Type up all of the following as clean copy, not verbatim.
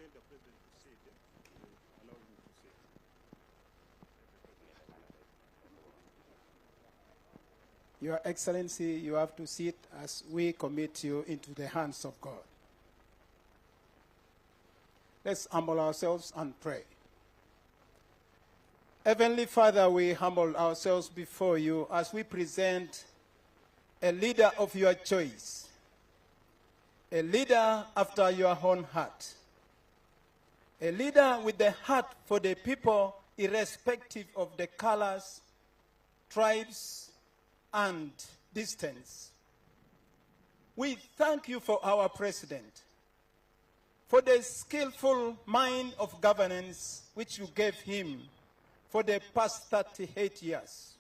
tell the president to say it, allow him to say it. Your Excellency, you have to sit as we commit you into the hands of God. Let's humble ourselves and pray. Heavenly Father, we humble ourselves before you as we present a leader of your choice, a leader after your own heart, a leader with the heart for the people irrespective of the colors, tribes, and distance. We thank you for our president, for the skillful mind of governance which you gave him for the past 38 years.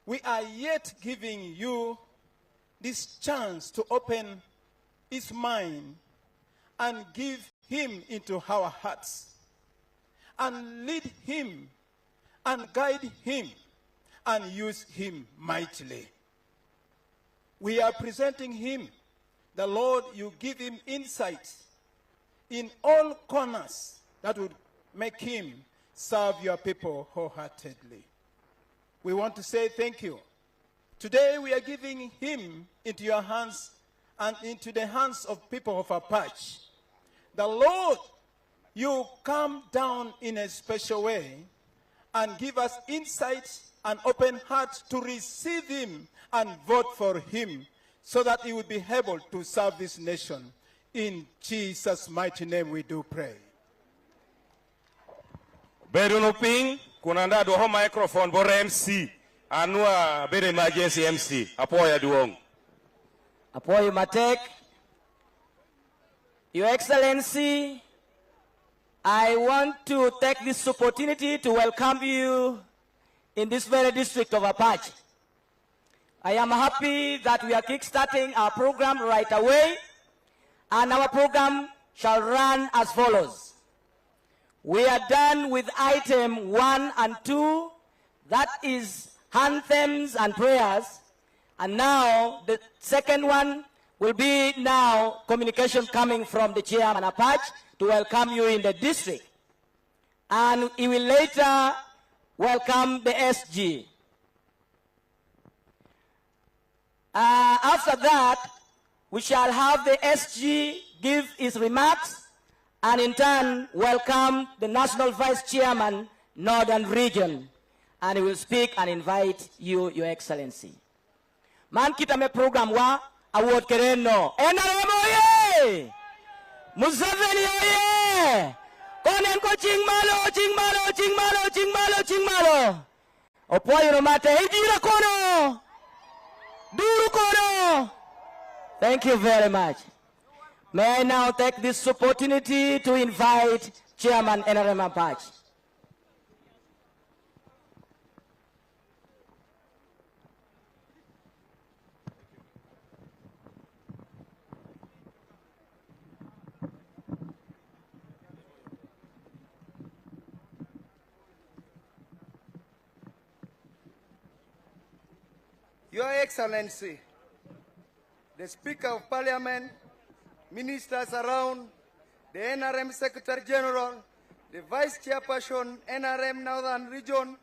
We are yet giving you this chance to open his mind and give him into our hearts and lead him and guide him and use him mightily. We are presenting him. The Lord, you give him insight in all corners that would make him serve your people wholeheartedly. We want to say thank you. Today we are giving him into your hands and into the hands of people of Apac. The Lord, you come down in a special way and give us insight and open heart to receive him and vote for him so that he would be able to serve this nation. In Jesus' mighty name we do pray. Berunuping, kunanda doho microphone bore MC. Anua bere emergency MC. Apoya duong. Apoya Matek. Your Excellency, I want to take this opportunity to welcome you in this very district of Apac. I am happy that we are kickstarting our program right away, and our program shall run as follows. We are done with item 1 and 2, that is anthems and prayers, and now the second one will be now communication coming from the chairman Apac to welcome you in the district, and he will later welcome the SG. After that, we shall have the SG give his remarks and in turn welcome the National Vice Chairman, Northern Region, and he will speak and invite you, Your Excellency. Man kita me program wa award kereno. NRM oye! Museveni oye! Konen ko chingmalo, chingmalo, chingmalo, chingmalo, chingmalo. Opoyo no mate, hijira kono! Duru kono! Thank you very much. May I now take this opportunity to invite Chairman NRM Apac. Your Excellency, the Speaker of Parliament, ministers around, the NRM Secretary General, the Vice Chairperson, NRM Northern Region,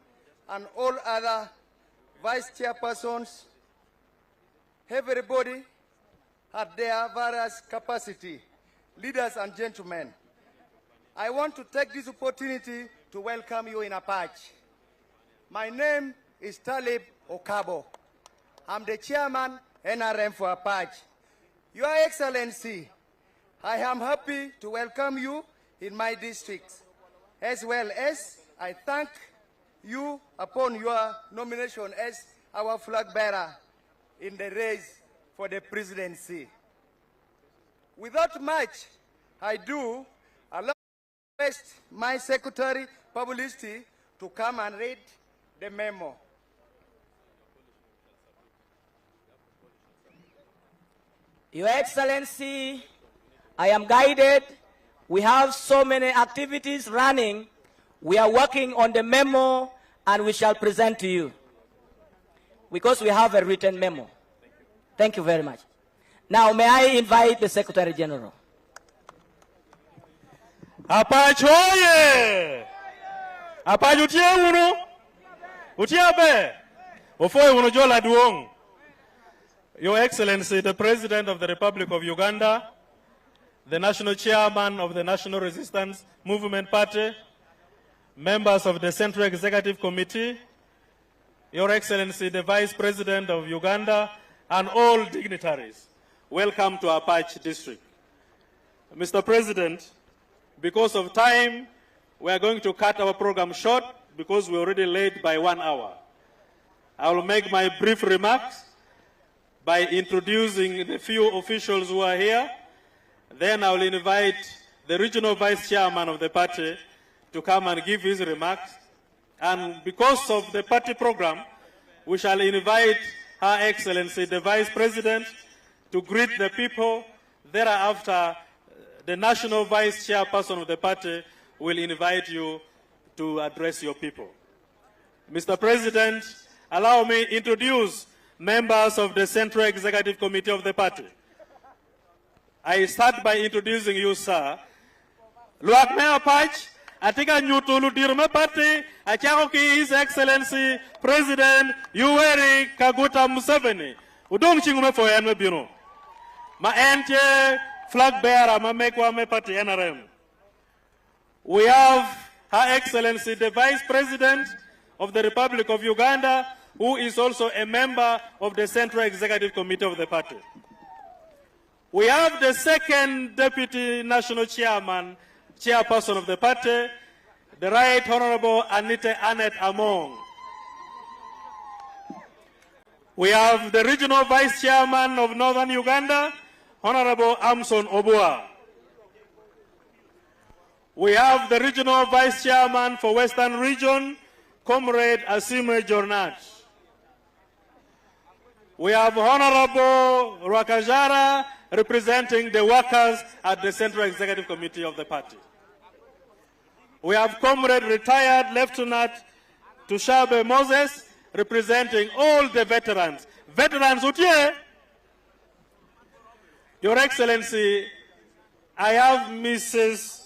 and all other Vice Chairpersons, everybody at their various capacity, leaders and gentlemen. I want to take this opportunity to welcome you in Apac. My name is Talib Okabo. I'm the chairman, NRM for Apac. Your Excellency, I am happy to welcome you in my district, as well as I thank you upon your nomination as our flag bearer in the race for the presidency. Without much ado, allow my Secretary Publicity to come and read the memo. Your Excellency, I am guided. We have so many activities running. We are working on the memo and we shall present to you because we have a written memo. Thank you very much. Now, may I invite the Secretary General? Apac hoye! Apac utie unu? Utie be? Ofoye unu jola duong. Your Excellency, the President of the Republic of Uganda, the National Chairman of the National Resistance Movement Party, members of the Central Executive Committee, Your Excellency, the Vice President of Uganda, and all dignitaries, welcome to Apac District. Mr. President, because of time, we are going to cut our program short because we're already late by 1 hour. I will make my brief remarks by introducing the few officials who are here. Then I will invite the Regional Vice Chairman of the party to come and give his remarks. And because of the party program, we shall invite Her Excellency, the Vice President, to greet the people. Thereafter, the National Vice Chairperson of the party will invite you to address your people. Mr. President, allow me to introduce members of the Central Executive Committee of the party. I start by introducing you, sir. Luak me Apac, atika nyutulu dirme party, achako ki His Excellency President Yoweri Kaguta Museveni. Udong chingume foyanme bino. Ma ente flag bearer ma mekwa me party NRM. We have Her Excellency the Vice President of the Republic of Uganda, who is also a member of the Central Executive Committee of the party. We have the second Deputy National Chairperson of the party, the Right Honorable Annette Among. We have the Regional Vice Chairman of Northern Uganda, Honorable Amson Obua. We have the Regional Vice Chairman for Western Region, Comrade Asime Jornat. We have Honorable Rwakajara representing the workers at the Central Executive Committee of the party. We have Comrade Retired Lieutenant Tushabe Moses representing all the veterans. Veterans, utie? Your Excellency, I have Mrs.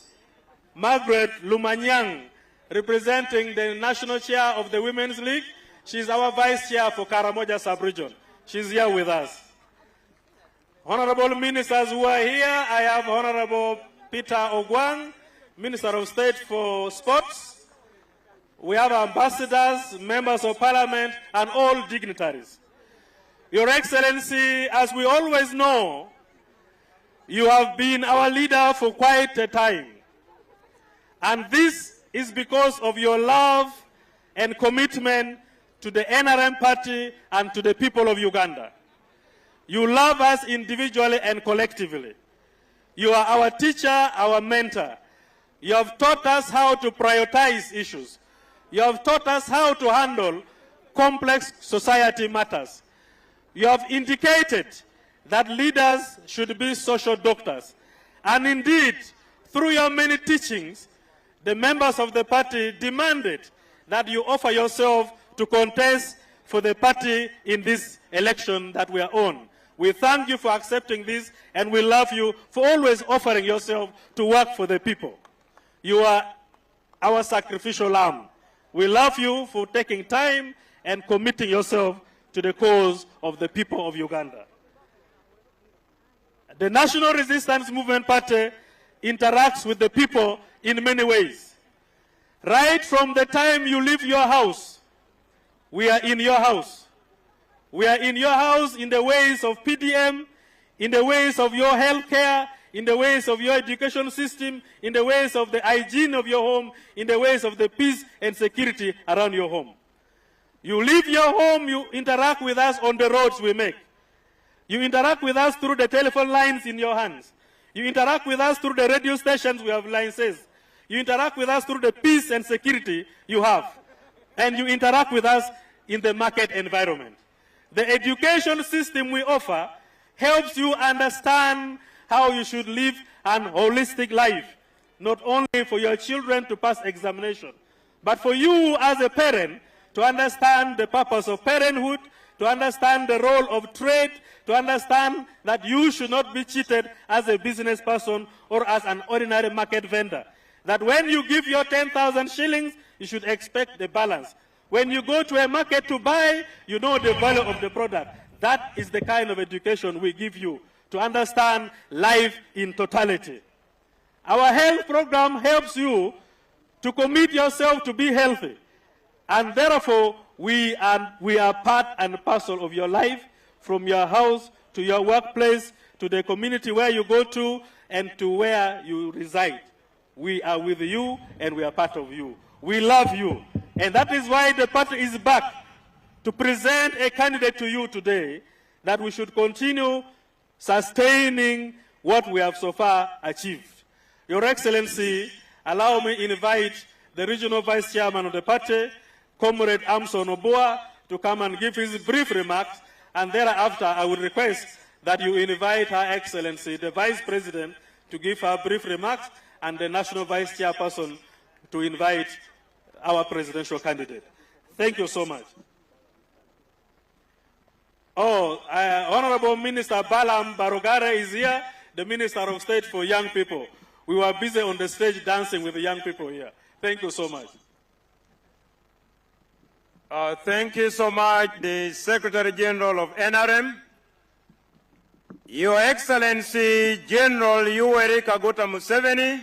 Margaret Lumanyang representing the National Chair of the Women's League. She's our Vice Chair for Karamoja Sub-Region. She's here with us. Honorable ministers who are here, I have Honorable Peter Ogwang, Minister of State for Sports. We have ambassadors, members of parliament, and all dignitaries. Your Excellency, as we always know, you have been our leader for quite a time. And this is because of your love and commitment to the NRM party and to the people of Uganda. You love us individually and collectively. You are our teacher, our mentor. You have taught us how to prioritize issues. You have taught us how to handle complex society matters. You have indicated that leaders should be social doctors. And indeed, through your many teachings, the members of the party demanded that you offer yourself to contest for the party in this election that we are on. We thank you for accepting this, and we love you for always offering yourself to work for the people. You are our sacrificial lamb. We love you for taking time and committing yourself to the cause of the people of Uganda. The National Resistance Movement Party interacts with the people in many ways. Right from the time you leave your house, we are in your house. We are in your house in the ways of PDM, in the ways of your health care, in the ways of your education system, in the ways of the hygiene of your home, in the ways of the peace and security around your home. You leave your home, you interact with us on the roads we make. You interact with us through the telephone lines in your hands. You interact with us through the radio stations we have licenses. You interact with us through the peace and security you have. And you interact with us in the market environment. The education system we offer helps you understand how you should live an holistic life, not only for your children to pass examination, but for you as a parent to understand the purpose of parenthood, to understand the role of trade, to understand that you should not be cheated as a business person or as an ordinary market vendor. that when you give your 10,000 shillings, you should expect the balance. When you go to a market to buy, you know the value of the product. That is the kind of education we give you to understand life in totality. Our health program helps you to commit yourself to be healthy. And therefore, we are part and parcel of your life, from your house to your workplace, to the community where you go to, and to where you reside. We are with you, and we are part of you. We love you. And that is why the party is back to present a candidate to you today, that we should continue sustaining what we have so far achieved. Your Excellency, allow me to invite the Regional Vice Chairman of the party, Comrade Amson Oboa, to come and give his brief remarks, and thereafter I would request that you invite Her Excellency, the Vice President, to give her brief remarks, and the National Vice Chairperson to invite our presidential candidate. Thank you so much. Honorable Minister Balam Barogare is here, the Minister of State for Young People. We were busy on the stage dancing with the young people here. Thank you so much. Thank you so much, the Secretary General of NRM. Your Excellency General Yoweri Kaguta Museveni,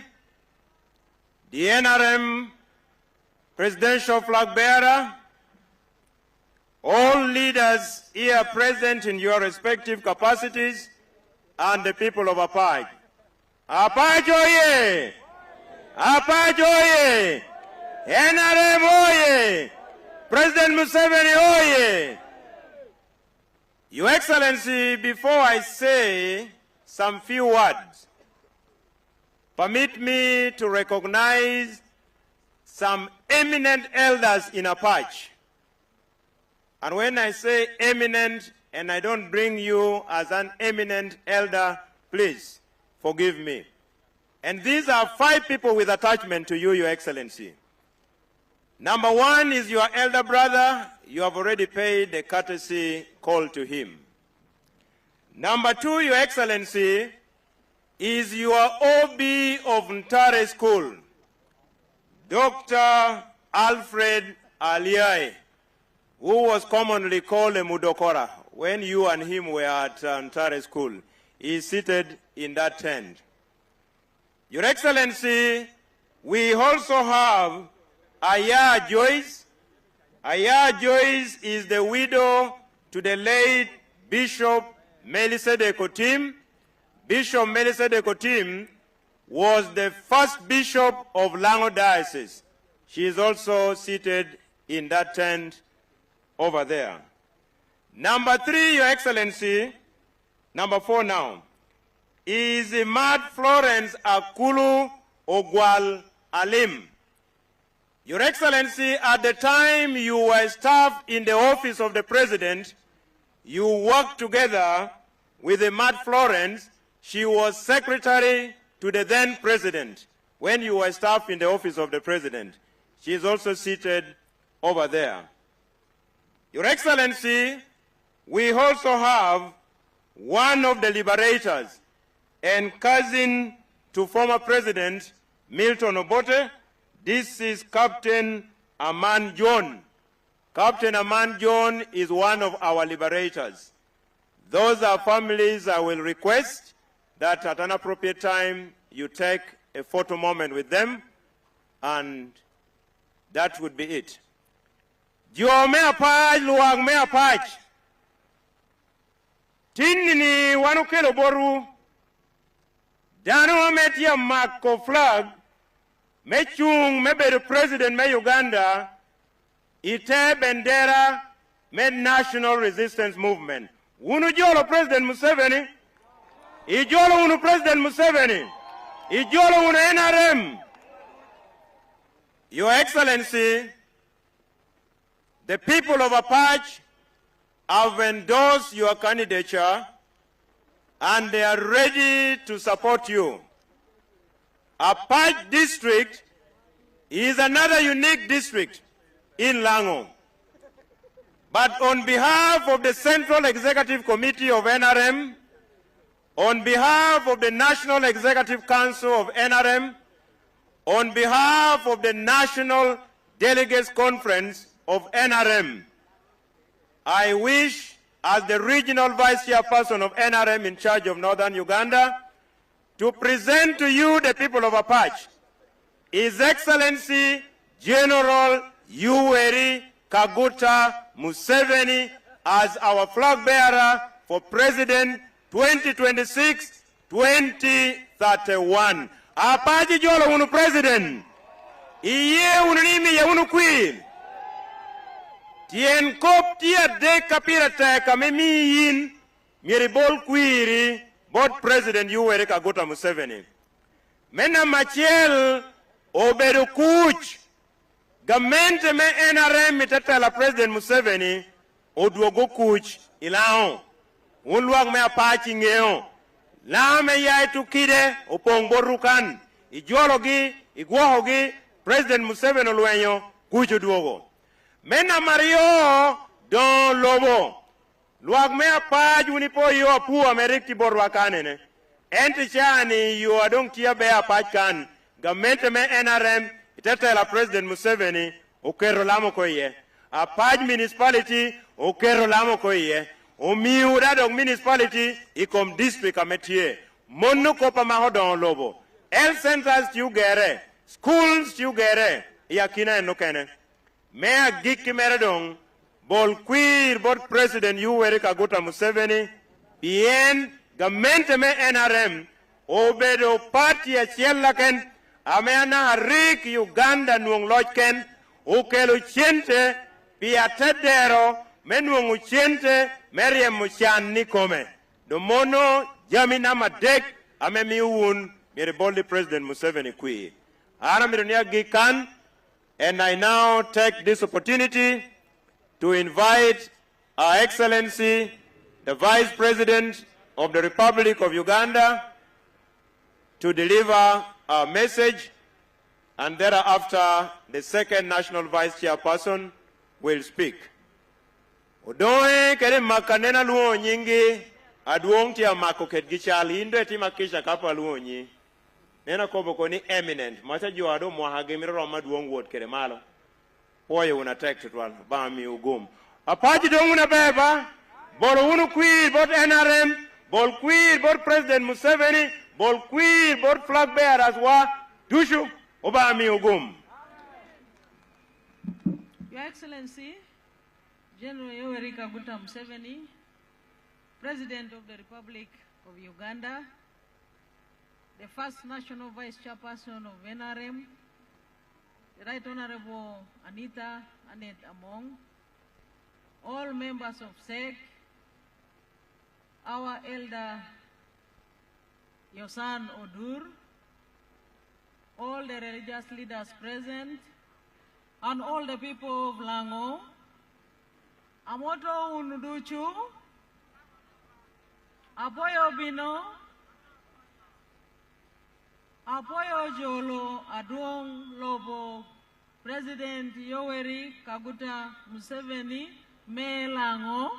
the NRM Presidential Flag Bearer, all leaders here present in your respective capacities, and the people of Apac. Apac oye! Apac oye! NRM oye! President Museveni oye! Your Excellency, before I say some few words, permit me to recognize some eminent elders in Apac. And when I say eminent, and I don't bring you as an eminent elder, please forgive me. And these are 5 people with attachment to you, Your Excellency. Number 1 is your elder brother. You have already paid the courtesy call to him. Number 2, Your Excellency, is your OB of Ntare School, Dr. Alfred Aliai, who was commonly called a Mudokora when you and him were at Ntare School. He is seated in that tent. Your Excellency, we also have Aya Joyce. Aya Joyce is the widow to the late Bishop Melchizedek Otim. Bishop Melchizedek Otim was the first bishop of Lango Diocese. She is also seated in that tent over there. Number 3, Your Excellency, number 4 now, is Mad Florence Akulu Ogwal Alim. Your Excellency, at the time you were staff in the office of the President, you worked together with the Mad Florence. She was secretary to the then President when you were staff in the office of the President. She is also seated over there. Your Excellency, we also have one of the liberators and cousin to former President Milton Obote. This is Captain Aman John. Captain Aman John is one of our liberators. Those are families I will request that at an appropriate time you take a photo moment with them, and that would be it. Jo me apaj luang me apaj. Tinni wanukelo boru. Dano metia mako flag. Me chung me be the president me Uganda. Ite bendera me national resistance movement. Unu jolo President Museveni. Ijolo unu President Museveni. Ijolo unu NRM. Your Excellency, the people of Apac have endorsed your candidature and they are ready to support you. Apac district is another unique district in Lango. But on behalf of the Central Executive Committee of NRM, on behalf of the National Executive Council of NRM, on behalf of the National Delegates Conference of NRM, I wish, as the regional vice chairperson of NRM in charge of Northern Uganda, to present to you, the people of Apac, His Excellency General Yoweri Kaguta Museveni as our flag bearer for President 2026-2031. Apac jolo unu President. Iye unu nimi ya unu queen. Tien kop tia de kapira teka memi yin miribol quiri board President Yoweri Kaguta Museveni. Mena machiel obedo kuch gamente me NRM mitatala President Museveni oduogo kuch ilao unluang me Apache ngeo la me yaitu kide opong borukan ijologi igwohogi President Museveni olwenyo kuch oduogo mena Mario don lobo luang me Apache unipo yo apu Ameriki borwakane ne enti chani yo adong tia be Apache kan gamente me NRM itatela President Museveni okero lamo koye Apac municipality okero lamo koye omiura dog municipality ikom district ametie monno kopa mahodon lobo health centers tiu gere schools tiu gere yakina enokene mea gikki meredong bol queer board President Yoweri Kaguta Museveni bien gamente me NRM obedo party achielaken ameana harik Uganda nuong lojken ukelo chente piatedero menuong uchente meriem muchan nikome domono jamina madek amemiun miriboli President Museveni kui ana mironia gikan. And I now take this opportunity to invite Our Excellency the Vice President of the Republic of Uganda to deliver our message, and thereafter the second National Vice Chairperson will speak. Odoe kere makanena luo nyingi aduong tia makoket gichali indo eti makisha kapa luo nyi. Nena kobo koni eminent. Macha juado muhagemiro roma duong wot kere malo. Oye una tek tutwal ba mi ugum. Apache dong una beba. Bolo unu queer bot NRM. Bol queer bot President Museveni. Bol queer bot flag bearers wa dushu oba mi ugum. Your Excellency, General Yoweri Kaguta Museveni, President of the Republic of Uganda, the first National Vice Chairperson of NRM, the Right Honorable Anita Anet Among, all members of SEC, our elder Yosan Odur, all the religious leaders present, and all the people of Lango, Amoto Unuduchu, Apoyo Bino, Apoyo Jolo, Aduong Lobo, President Yoweri Kaguta Museveni, Me Lango,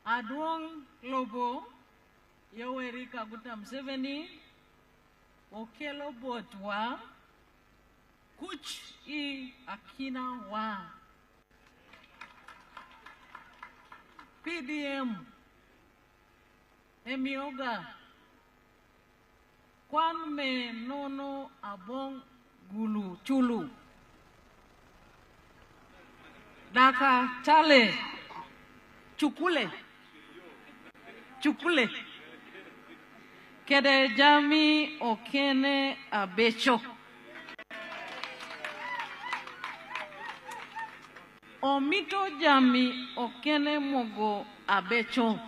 Aduong Lobo, Yoweri Kaguta Museveni, Okelo Botwa, Kuch I Akina Wa, PDM, Emioga, Kwan Me Nono Abong Gulu Chulu, Daka Chale, Chukule, Kede Jami Okene Abecho, Omito Jami Okene Mogo Abecho,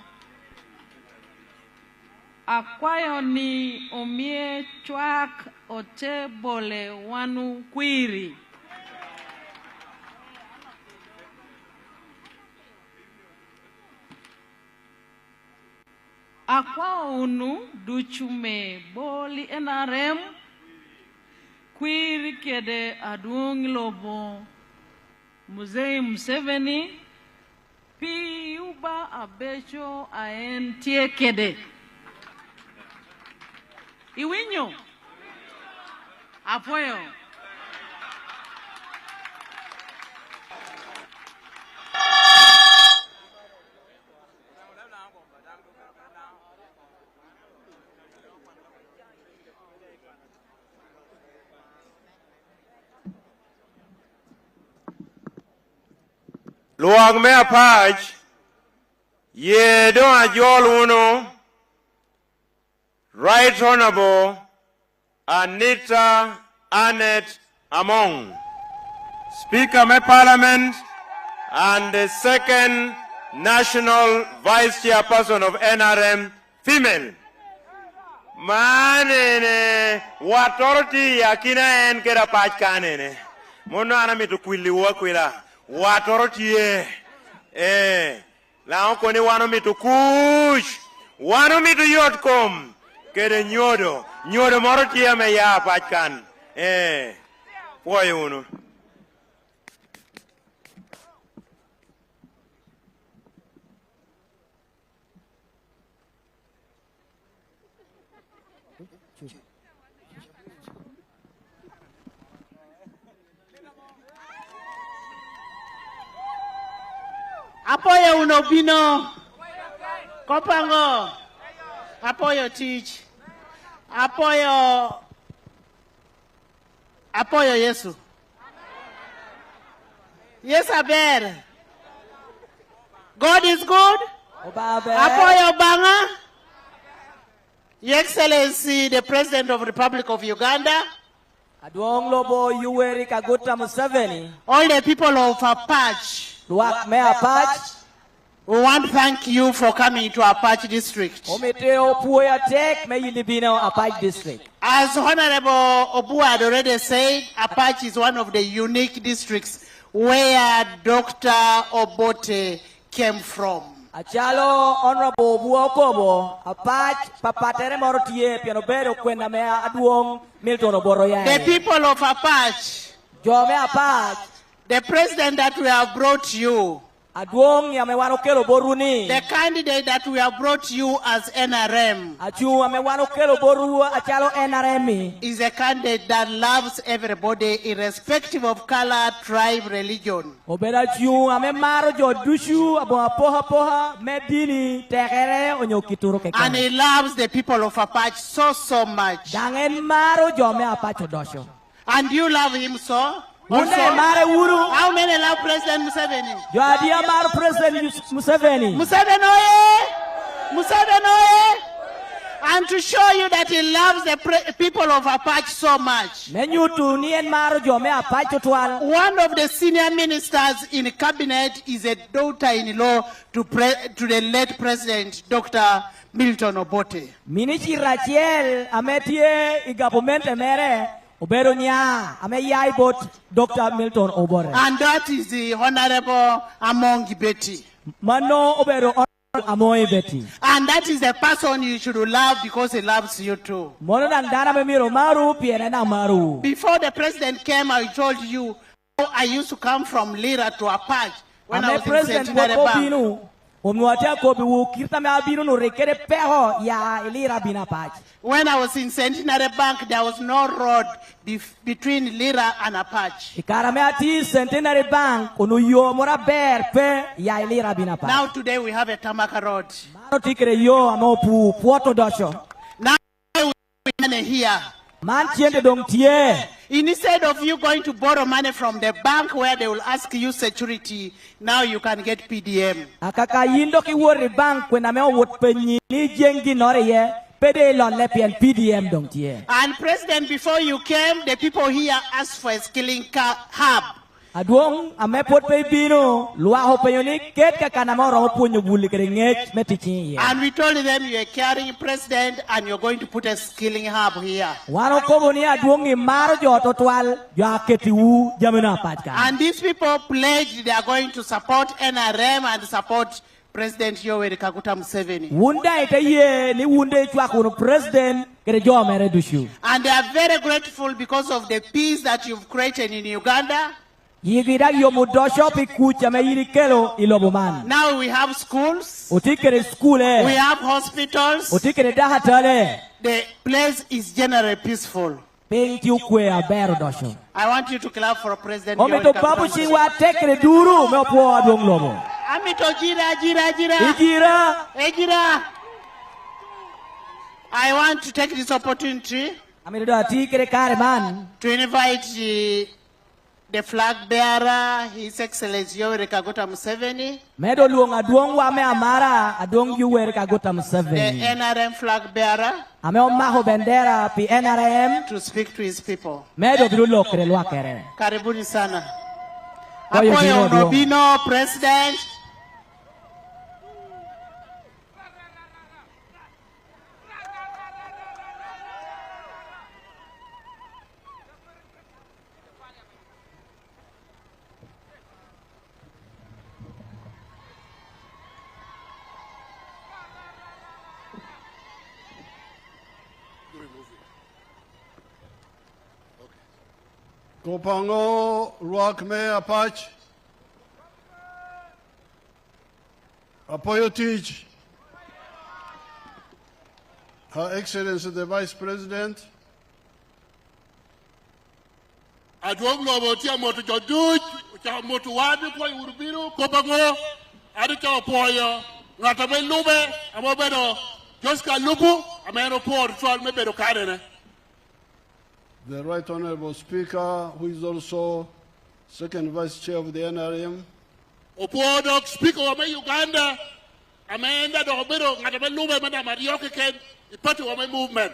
Akwayo ni Omie Chwak Ote Bole Wanu Kwiri, Akwa unu duchume boli NRM kwiri kede aduong lobo Museveni Pi uba abecho aen tie kede. Iwinyo. Apoyo. Luang me Apac, ye do ajol uno, Right Honorable Anita Annette Among, Speaker me Parliament and the second National Vice Chairperson of NRM, female. Manene, watoroti yakina en kera Apac kanene. Mono anamitu kwili wakwila. Watoroti la onkoni wano mitu kush wano mitu yotkom kede nyodo moroti me ya Apac kan poye uno Apoyo unobino, kopango, apoyo teach, apoyo Yesu. Yes, aber. God is good. Apoyo banga. Your Excellency, the President of the Republic of Uganda. Aduong lobo Yoweri Kaguta Museveni. All the people of Apac. Luak me Apac. We want to thank you for coming to Apac district. Omiteo puya tek me yilibino Apac district. As Honorable Obu had already said, Apac is one of the unique districts where Dr. Obote came from. Achalo Honorable Obu Okobo, Apac papatere morotie piano bero kwenda me aduong Milton Oboroya. The people of Apac, Jo me Apac. the president that we have brought you, Aduong ya mewano kelo boruni. the candidate that we have brought you as NRM, Achu amewano kelo boru achalo NRM. is a candidate that loves everybody irrespective of color, tribe, religion. Obera chu amemaro jo dushu abo poha medini tekere onyo kituro kekana. And he loves the people of Apac so much. Dangen maro jo me Apac dosho. And you love him so? Unde mare uru. How many love President Museveni? Jo adia maro President Museveni. Museveni oye! Museveni oye! And to show you that he loves the people of Apac so much, Menyutu nien maro jo me Apac twal. one of the senior ministers in the cabinet is a daughter-in-law to the late President Dr. Milton Obote. Minichi Rachel ametie igapomente mere. Obero nya ame yai bot Dr. Milton Obore. And that is the Honorable Among Betty. Mano obero amoy Betty. And that is the person you should love because he loves you too. Mono dandana me miro maru piene na maru. Before the president came, I told you how I used to come from Lira to Apac when I was in Centenary Bank. Omwatia ko biwu kirta me abinu no rekere peho ya Lira bina Apac. When I was in Centenary Bank, there was no road between Lira and Apac. Ikara me ati Centenary Bank ono yo mora ber pe ya Lira bina Apac. Now today we have a Tamaka road. Maro tikere yo amo pu puoto dosho. Now we have here. Man tiende dong tie. Instead of you going to borrow money from the bank where they will ask you security, now you can get PDM. Akaka yindo ki wori bank kwena me wot penyi ni jengi nore ye. Pede lon lepien PDM dong tie. And President, before you came, the people here asked for a skilling hub. Aduong ame pot pe bino lua ho peyoni ket ka kana mo ro punyo buli kere ngech metichi ye. And we told them you are carrying President and you're going to put a skilling hub here. Wano kobo ni aduong ni maro jo totwal jo aketi wu jamena Apac. And these people pledged they are going to support NRM and support President Yoweri Kaguta Museveni. Wunda ite ye ni wunde chwa kuno President kere jo mere dushu. And they are very grateful because of the peace that you've created in Uganda. Yigira yo mudosho pikucha me yirikelo ilobuman. Now we have schools. Utikere school We have hospitals. Utikere dahatale. The place is generally peaceful. Paint you kwe abero dosho. I want you to clap for President Omito papu shingwa tekere duru me opo adong lobo. Amito jira. Ejira. I want to take this opportunity Amito do atikere kare man. to invite the flag bearer, His Excellency Yoweri Kaguta Museveni, Medo luong aduong wa me amara aduong Yoweri Kaguta the Museveni. NRM flag bearer, Ame omaho bendera pi NRM. to speak to his people. Medo birulo kere luakere. Karibuni sana. Oyo Apoyo Bino Nobino, President. Kopango Ruakme Apac. Apoyo Teach. Her Excellency the Vice President. Adwong lobo tia moto joduj, cha moto wadi kwa urubiru, Kopango, adi cha opoyo, ngatabe lube, amobedo, Joska lupu, ameno por, tual mebedo kadene. The Right Honorable Speaker, who is also Second Vice Chair of the NRM. Opodo, Speaker of Uganda, amenda do obedo, ngatabe lube, mada marioke ken, ipati wame movement.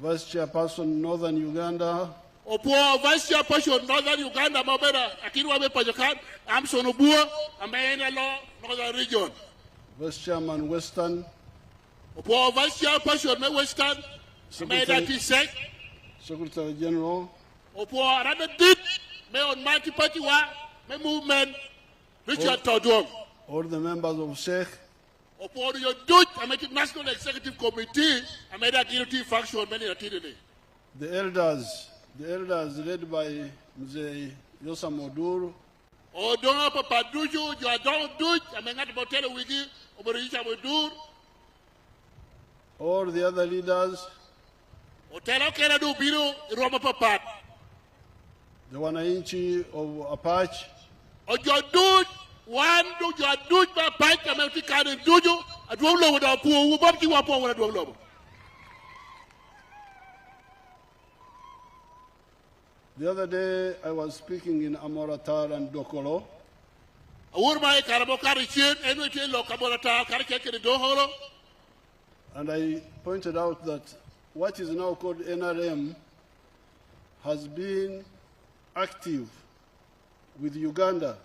Vice Chairperson Northern Uganda. Opo Vice Chairperson Northern Uganda, mabeda, akini wame pajokan, Amson Obuo, amenda lo, Northern Region. Vice Chairman Western. Opo Vice Chairperson me Western, amenda T-Sec. Secretary General. Opo arada dit me on mighty party wa me movement Richard Todong. All the members of SEC. Opo your dut ameti National Executive Committee ameda guilty faction many atidene. The elders led by Mzee Yosa Moduru. Odonga papa duju jo adon dut amengat botele wigi oboricha Moduru. All the other leaders. Otelo kera do biro Roma papa. The wananchi of Apac. Ojo dut one do jo dut papa ameti kare duju adwo lo woda po wu babti wa po wona do lo. The other day I was speaking in Amoratar and Dokolo. Awurma karabo karichin enwete lo kaborata karikeke do holo. And I pointed out that what is now called NRM has been active with Uganda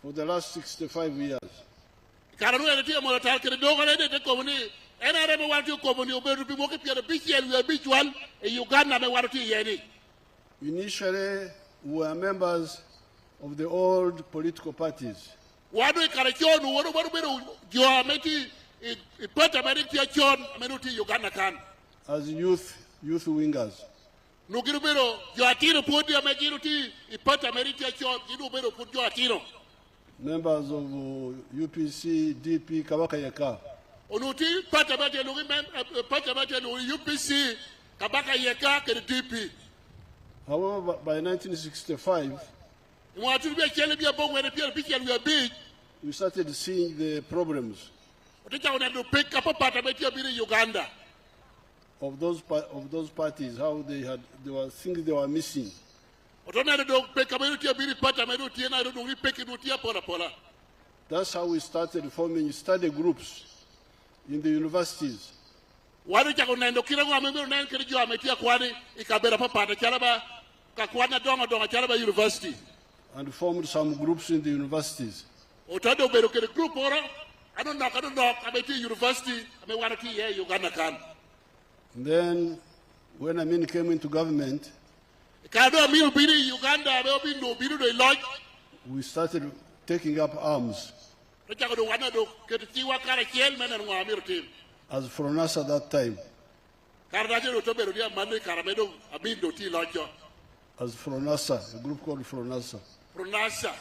for the last 65 years. NRM Initially, we were members of the old political parties. As youth wingers. Members of UPC, DP, Kabaka Yeka. However, by 1965, we started seeing the problems of those parties, how there were things they were missing. That's how we started forming study groups in the universities. And formed some groups in the universities. And then, when Amin came into government, we started taking up arms. As for us at that time. as Fronasa, a group called Fronasa. Pronasa.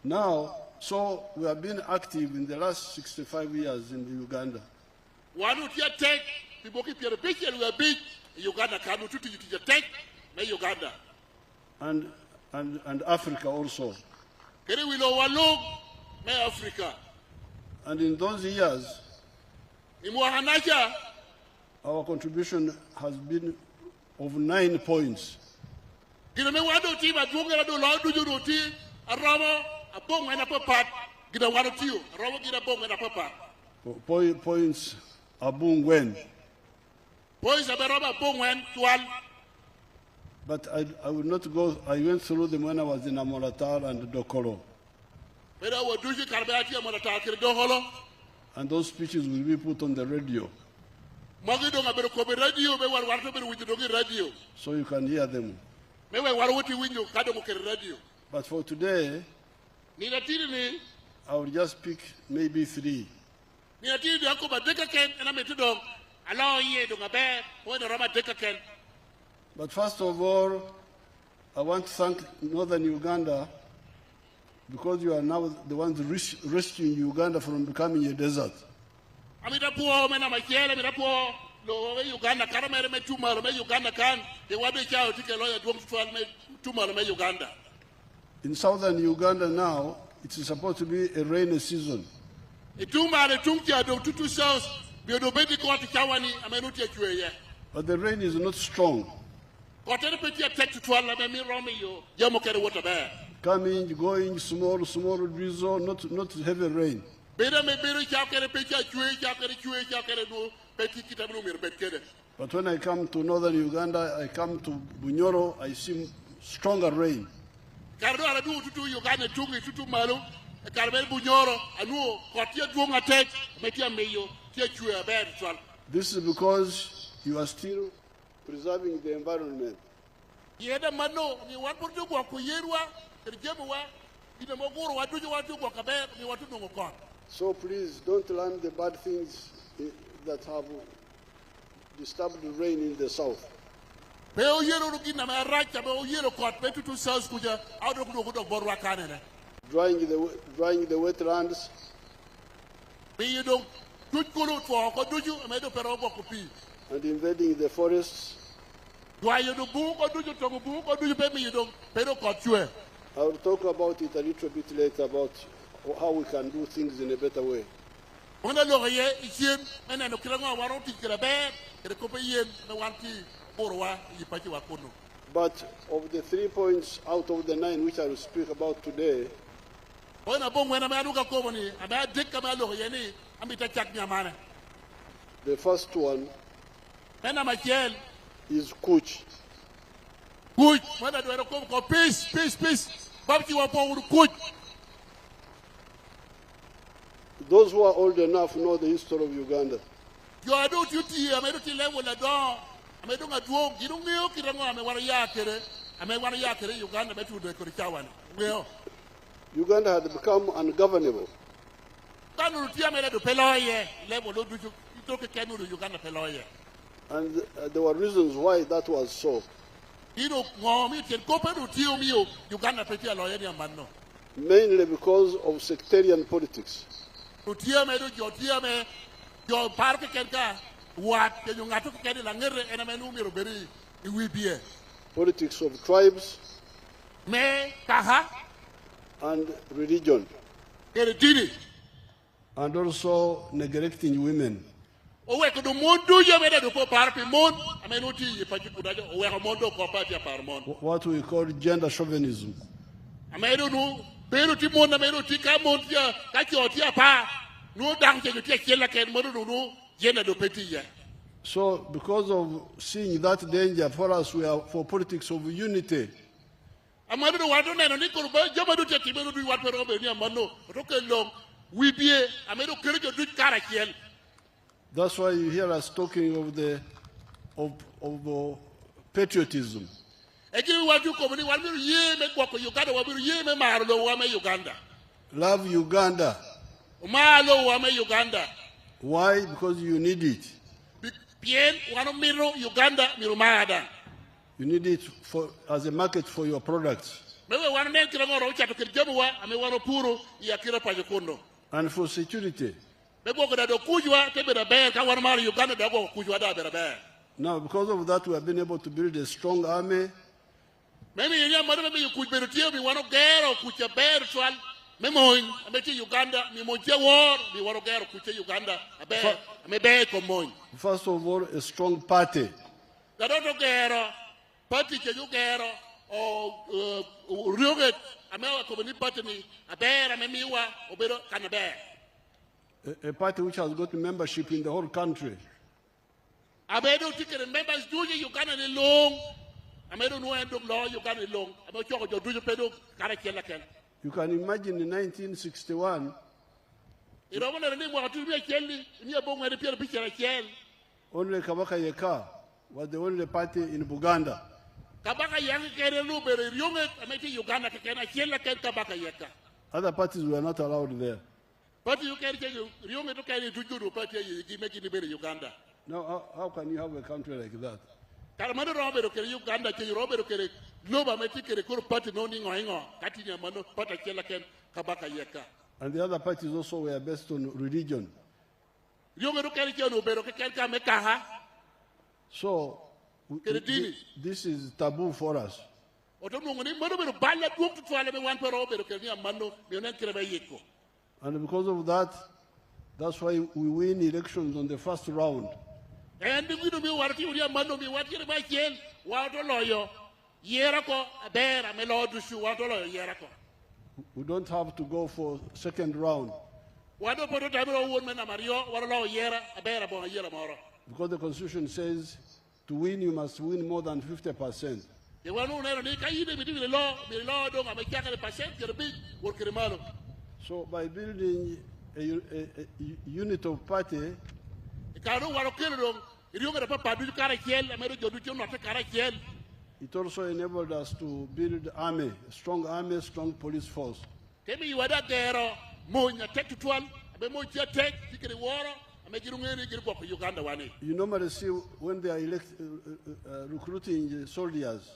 Now, so we have been active in the last 65 years in Uganda. One would take people keep your big and we're big. Uganda can do to take me Uganda. And Africa also. Can we know one look? Me Africa. And in those years, In Mohanaja, our contribution has been of 9 points. Gina me wado team a dunga do law do you do a rama a bong and a papat. Gina wado to you, a rama gina bong and a papat. Points abung when. Boys a rama bong when to one. But I will not go. I went through them when I was in Amolatar and Dokoro. But I would do you Carbati and Monataki Doholo. And those speeches will be put on the radio. Magidong a better radio, may one want to be with the doggy radio. So you can hear them. May one want to win your Kadomoke radio. But for today, Ninatini, I will just pick maybe 3. Ninatini, Yakoba Dekaken, and I made to dog. Allow ye to a bear when the Rama Dekaken. But first of all, I want to thank Northern Uganda because you are now the ones rescuing Uganda from becoming a desert. I'm in a poor man, I'm a kill, I'm in a poor. No, Uganda, Caramel, Tumor, Uganda can. They want to child to a lawyer, Tumor, Uganda. In southern Uganda now, it is supposed to be a rainy season. A tumor, a tunkia, do 2 cells, be obeyed to Kawani, I'm a notia. But the rain is not strong. Whatever petty attack to 12, let me Romeo, Yamoka water bear. Coming, going, small drizzle, not heavy rain. Better may be Chapter, Chapter, no, Petty Kitamu, Betkede. But when I come to northern Uganda, I come to Bunyoro, I see stronger rain. Cardo do to Uganda, to Malo, a Carmel Bunyoro, a no, Cotia Dwong attack, Metia Mayo, teach you a bad one. This is because you are still preserving the environment. Yeda Mano, you want to go to Yerwa, the Jemua, in the Mogoro, what do you want to walk about? You want to know God. So please don't learn the bad things that have disturbed the rain in the south. Peo Yero looking at my right, about Yero caught 22 cells, Kuja, out of the Borwa Canada. Drying the wetlands. Be you don't do for what do you made a perobo copy? And invading the forests. Do I you do book or do you talk a book or do you pay me you don't pay no cut you? I will talk about it a little bit later about how we can do things in a better way. When I look here, it's him, and I know Kirama, I don't think a bad, the Copayan, the one key, Borwa, Yipatua Kono. But of the 3 points out of the 9 which I will speak about today, when I'm a Manuka Company, and I take Kamalo Yeni, I'm a Chaknyamana. The first one is Kuch. Kuch, when I do a call, peace. Babki Wapo Kuch. Those who are old enough know the history of Uganda. You are not duty, I'm a level at dawn. I'm a dog at home. You don't know, I'm a Warriakere. I'm a Warriakere, Uganda, but to the Kurikawan. Well, Uganda had become ungovernable. And there were reasons why that was so. Mainly because of sectarian politics. Politics of tribes and religion. And also neglecting women. What we call gender chauvinism. So because of seeing that danger for us, we are for politics of unity. That's why you hear us talking of patriotism. Love Uganda. Why? Because you need it. You need it as a market for your products. And for security. Now, because of that, we have been able to build a strong army. First of all, a strong party. A party which has got membership in the whole country. You can imagine in 1961, only Kabaka Yeka was the only party in Buganda. Other parties were not allowed there. Now, how can you have a country like that? And the other parties also were based on religion. So, this is taboo for us. And because of that, that's why we win elections on the first round. We don't have to go for second round. Because the Constitution says to win, you must win more than 50%. So by building a unit of party, it also enabled us to build army, a strong police force. You normally see when they are recruiting soldiers,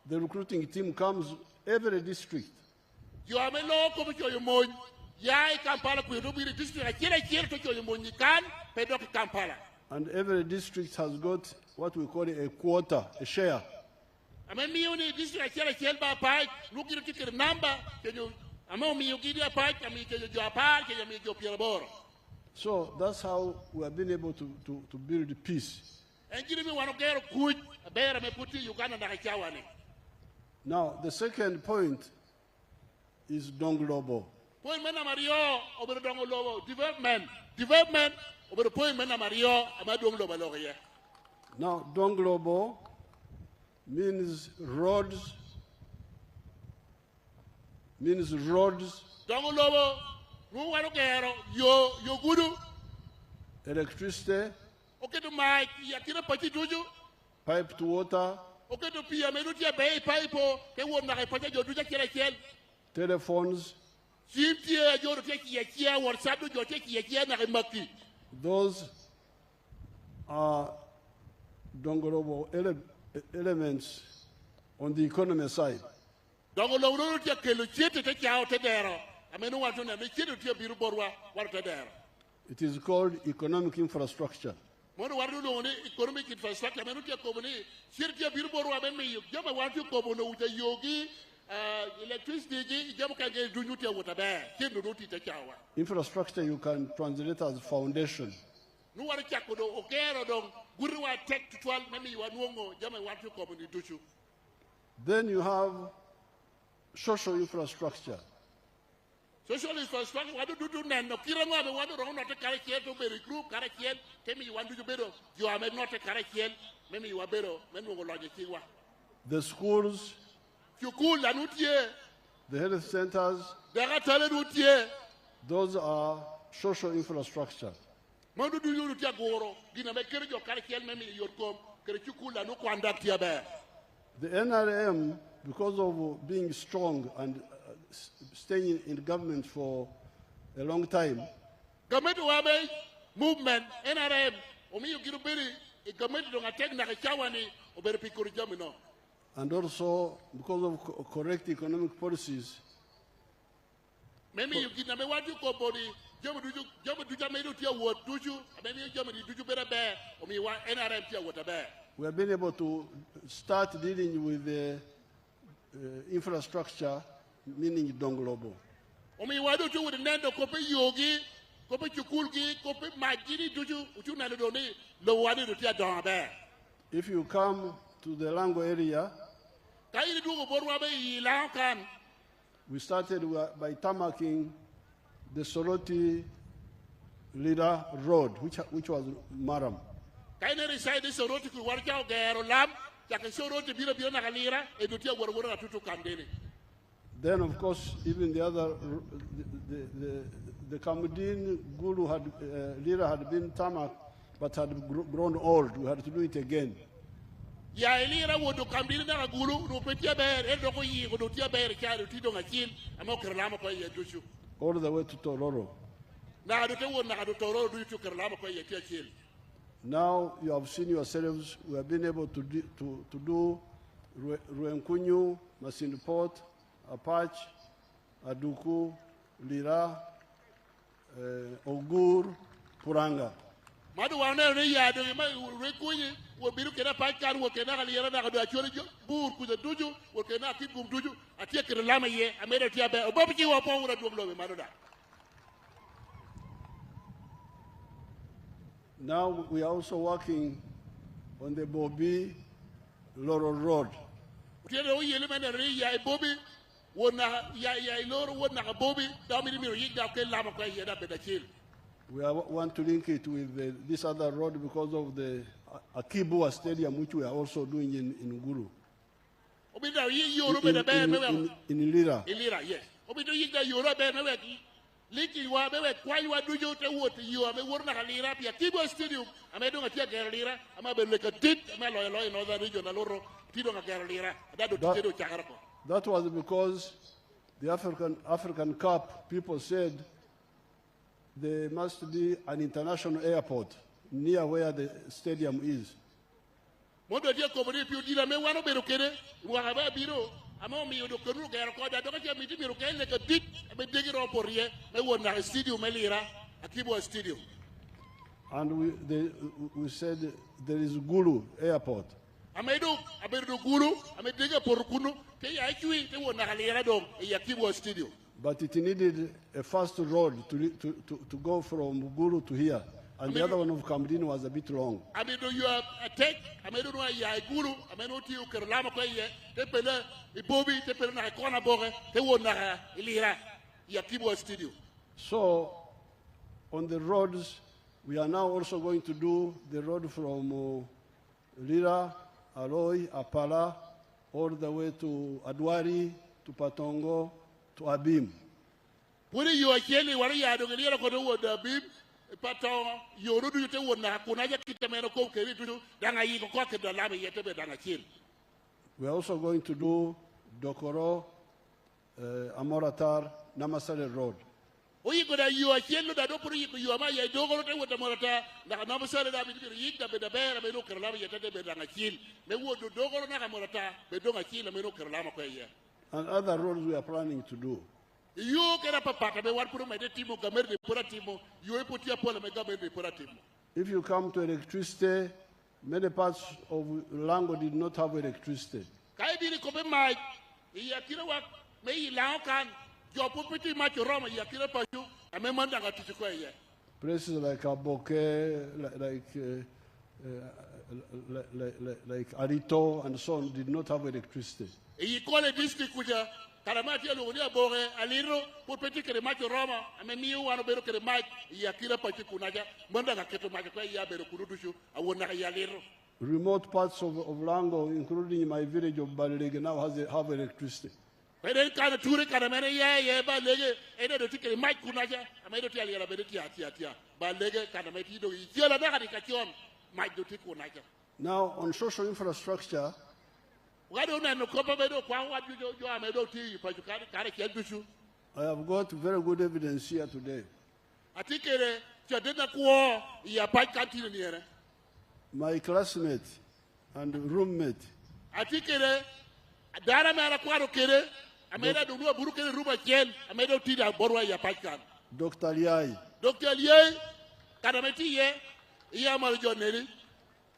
the recruiting team comes every district. And every district has got what we call a quota, a share. So that's how we have been able to build peace. Now, the second point is Donglobo. Development. Now, Donglobo means roads. Electricity. Pipe to water. Telephones. Those are Dongolobo elements on the economy side. It is called economic infrastructure. Infrastructure you can translate as foundation. Then you have social infrastructure. Social infrastructure, what do you do now? The schools, the health centers, those are social infrastructure. The NRM, because of being strong and staying in government for a long time, movement, NRM, omi yugiru beri government don't attack na kachawani obere pikuru jamino. And also, because of correct economic policies, maybe you get what you call body, Job do Jamaica to your word, do you? Maybe you do you better bear, or me want NRM to what a bear. we have been able to start dealing with the infrastructure, meaning Donglobo. Omi wadu tu with the nando kope yogi, kope chukulgi, kope magiri tuju, uchuna doni, lo wadu to tia don bear. If you come to the Lango area, Kai do borwabe ilankan. we started by tarmacking the Soroti Lira Road, which was Maram. Kai ne reside this Soroti ku warja gero lam, ya ke Soroti bira bira na kalira, e do tia warwara tutu kamdeni. Then, of course, even the other, the Kamudin Gulu Lira had been tarmac, but had grown old. We had to do it again. Ya elira wodo kamdini na gulu no petia ber edo ko yi wodo tia ber ka do tido ngakil amo kerlama ko ye dushu All the way to Tororo. na do te won na do toro do tu kerlama ko ye tia kil. Now you have seen yourselves, we have been able to do Ruenkunyu, Masindi Port, Apac, Aduku, Lira, Ogur, Puranga. Madu wana re ya do ma re kunyi wo biru kena pa kan wo kena kalira na do achori jo bur ku de duju wo kena kit gum duju atia kerlama ye amere tia be obobi ki wo po wura do lo be manuda. Now we are also working on the Bobi Loro Road. Tiene o yele mena re ya bobi wona ya loro wona ka bobi da mi mi yi da ke lama ko ye da be da kil. We want to link it with this other road because of the Akibua Stadium, which we are also doing in Nguru. Obida yi yoro be da be In Lira. In Lira, yes. Obida yi da yoro be me liki wa be kwa yi wa dujo te wote yi wa be worna ka Lira pia Akibua Stadium ame do ngatia ga Lira ama be le ka tit ame lo in other region na loro tido nga ga Lira da do tido chakara ko. That was because the African Cup people said there must be an international airport near where the stadium is. Modo dia ko bari piu dira me wano bero kere wa ba biro ama mi do kenu ga ko da do ka mi biro kele ka dit be degi ro porie me wona stadium me Lira Akibwa Stadium. And we said there is Gulu airport. Amedo abedo Gulu ame degi por kunu ke ya chui te wona Lira do e Akibwa Stadium. But it needed a fast road to go from Gulu to here. And the other one of Kamdin was a bit long. Amedo you are attack amedo no ya Gulu ameno ti ukerlama ko ye te pele e bobi te pele na kona boge te wona Lira Akibwa Stadium. So on the roads, we are now also going to do the road from Lira, Aroi, Apala, all the way to Adwari, to Patongo, to Abim. When you are killing what you are doing, you are going to Abim, Patongo, you do you want to Kunaja Kitameno Koke, Danga Yigo Cocket, the Lama Yetebe Danga Kill. We are also going to do Dokoro, Amoratar, Namasare Road. You are killing that you are my Dogo with the Morata, Namasare, Yik, the Bear, Meno Kerlama Yetebe Danga Kill. They would do Dogo Nakamorata, Bedonga Kill, Meno Kerlama. And other roads we are planning to do. You get up a pack, I want to put my team of Gamer de Puratimo, you put your poem and Gamer de Puratimo. If you come to electricity, many parts of Lango did not have electricity. Kaibiri Kobe Mike, Yakira, may Lankan, your property much Roma, Yakira Pashu, and Memanda got to square. Places like Aboke, like Arito, and so on, did not have electricity. You call a district which are Karamati, Bore, Aliro, put particular much Roma, and then you want to be a Mike, Yakira Pachukunaja, Manda Ketomaka, Yaberu Kurudushu, I would not Yaliro. Remote parts of Lango, including my village of Balega, now have electricity. But then kind of Turi Karamana, yeah, Balega, and then the ticket Mike Kunaja, I made a tell you about Tia, Balega, Karamatido, Yellow Mike do Tikunaja. Now, on social infrastructure, I have got very good evidence here today. my classmate and roommate, Atikere, Dara Mara Quaro Kere, Ameda do Buruke Ruba Jen, Amedo Tida Borwa Yapakan. Dr. Liai, Dr. Ye, Kadameti Ye, Yamal Jonelli,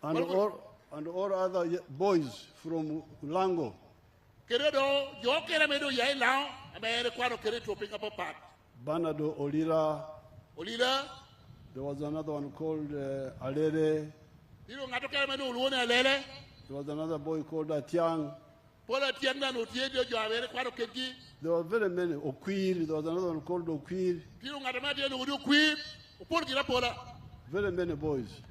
and all other boys from Lango. Keredo, Jokera Medo Yay Lao, Ameda Quaro Kere to pick up a part. Banado Olira, Olida, there was another one called Alere, you don't have to come and Luna Lele, there was another boy called Atiang. Pola Tianda no Tiedio, Javere Quaro Keki, There were very many. Okwir, there was another one called Okwir. you don't have to matter with you queen, Porkina Pola. Very many boys.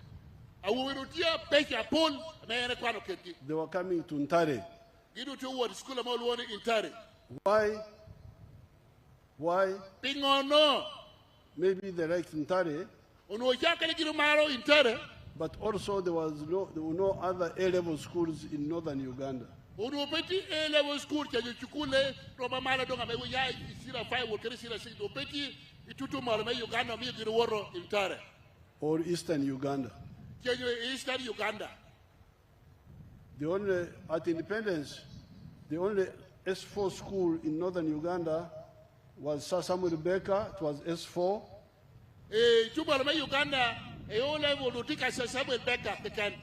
I will do a Pecha Pol, Ameda Quaro Keki. They were coming to Ntare. You do to what school of all in Tari. Why? Why? Ping or no, Maybe they liked Ntare, Uno Yakari Maro in Tari. but also there were no other A-level schools in northern Uganda. Uno Petit A level school, can you chukule, Roma Maladonga, maybe I see a 5 or Kerisina 6, or Petit, Itutu Malame Uganda, me the war in Tare. Or eastern Uganda. Can you Eastern Uganda? The only, at independence, the only S4 school in northern Uganda was Sir Samuel Baker, it was S4. Tubalame Uganda, a O level to take us a Samuel Becker, the can.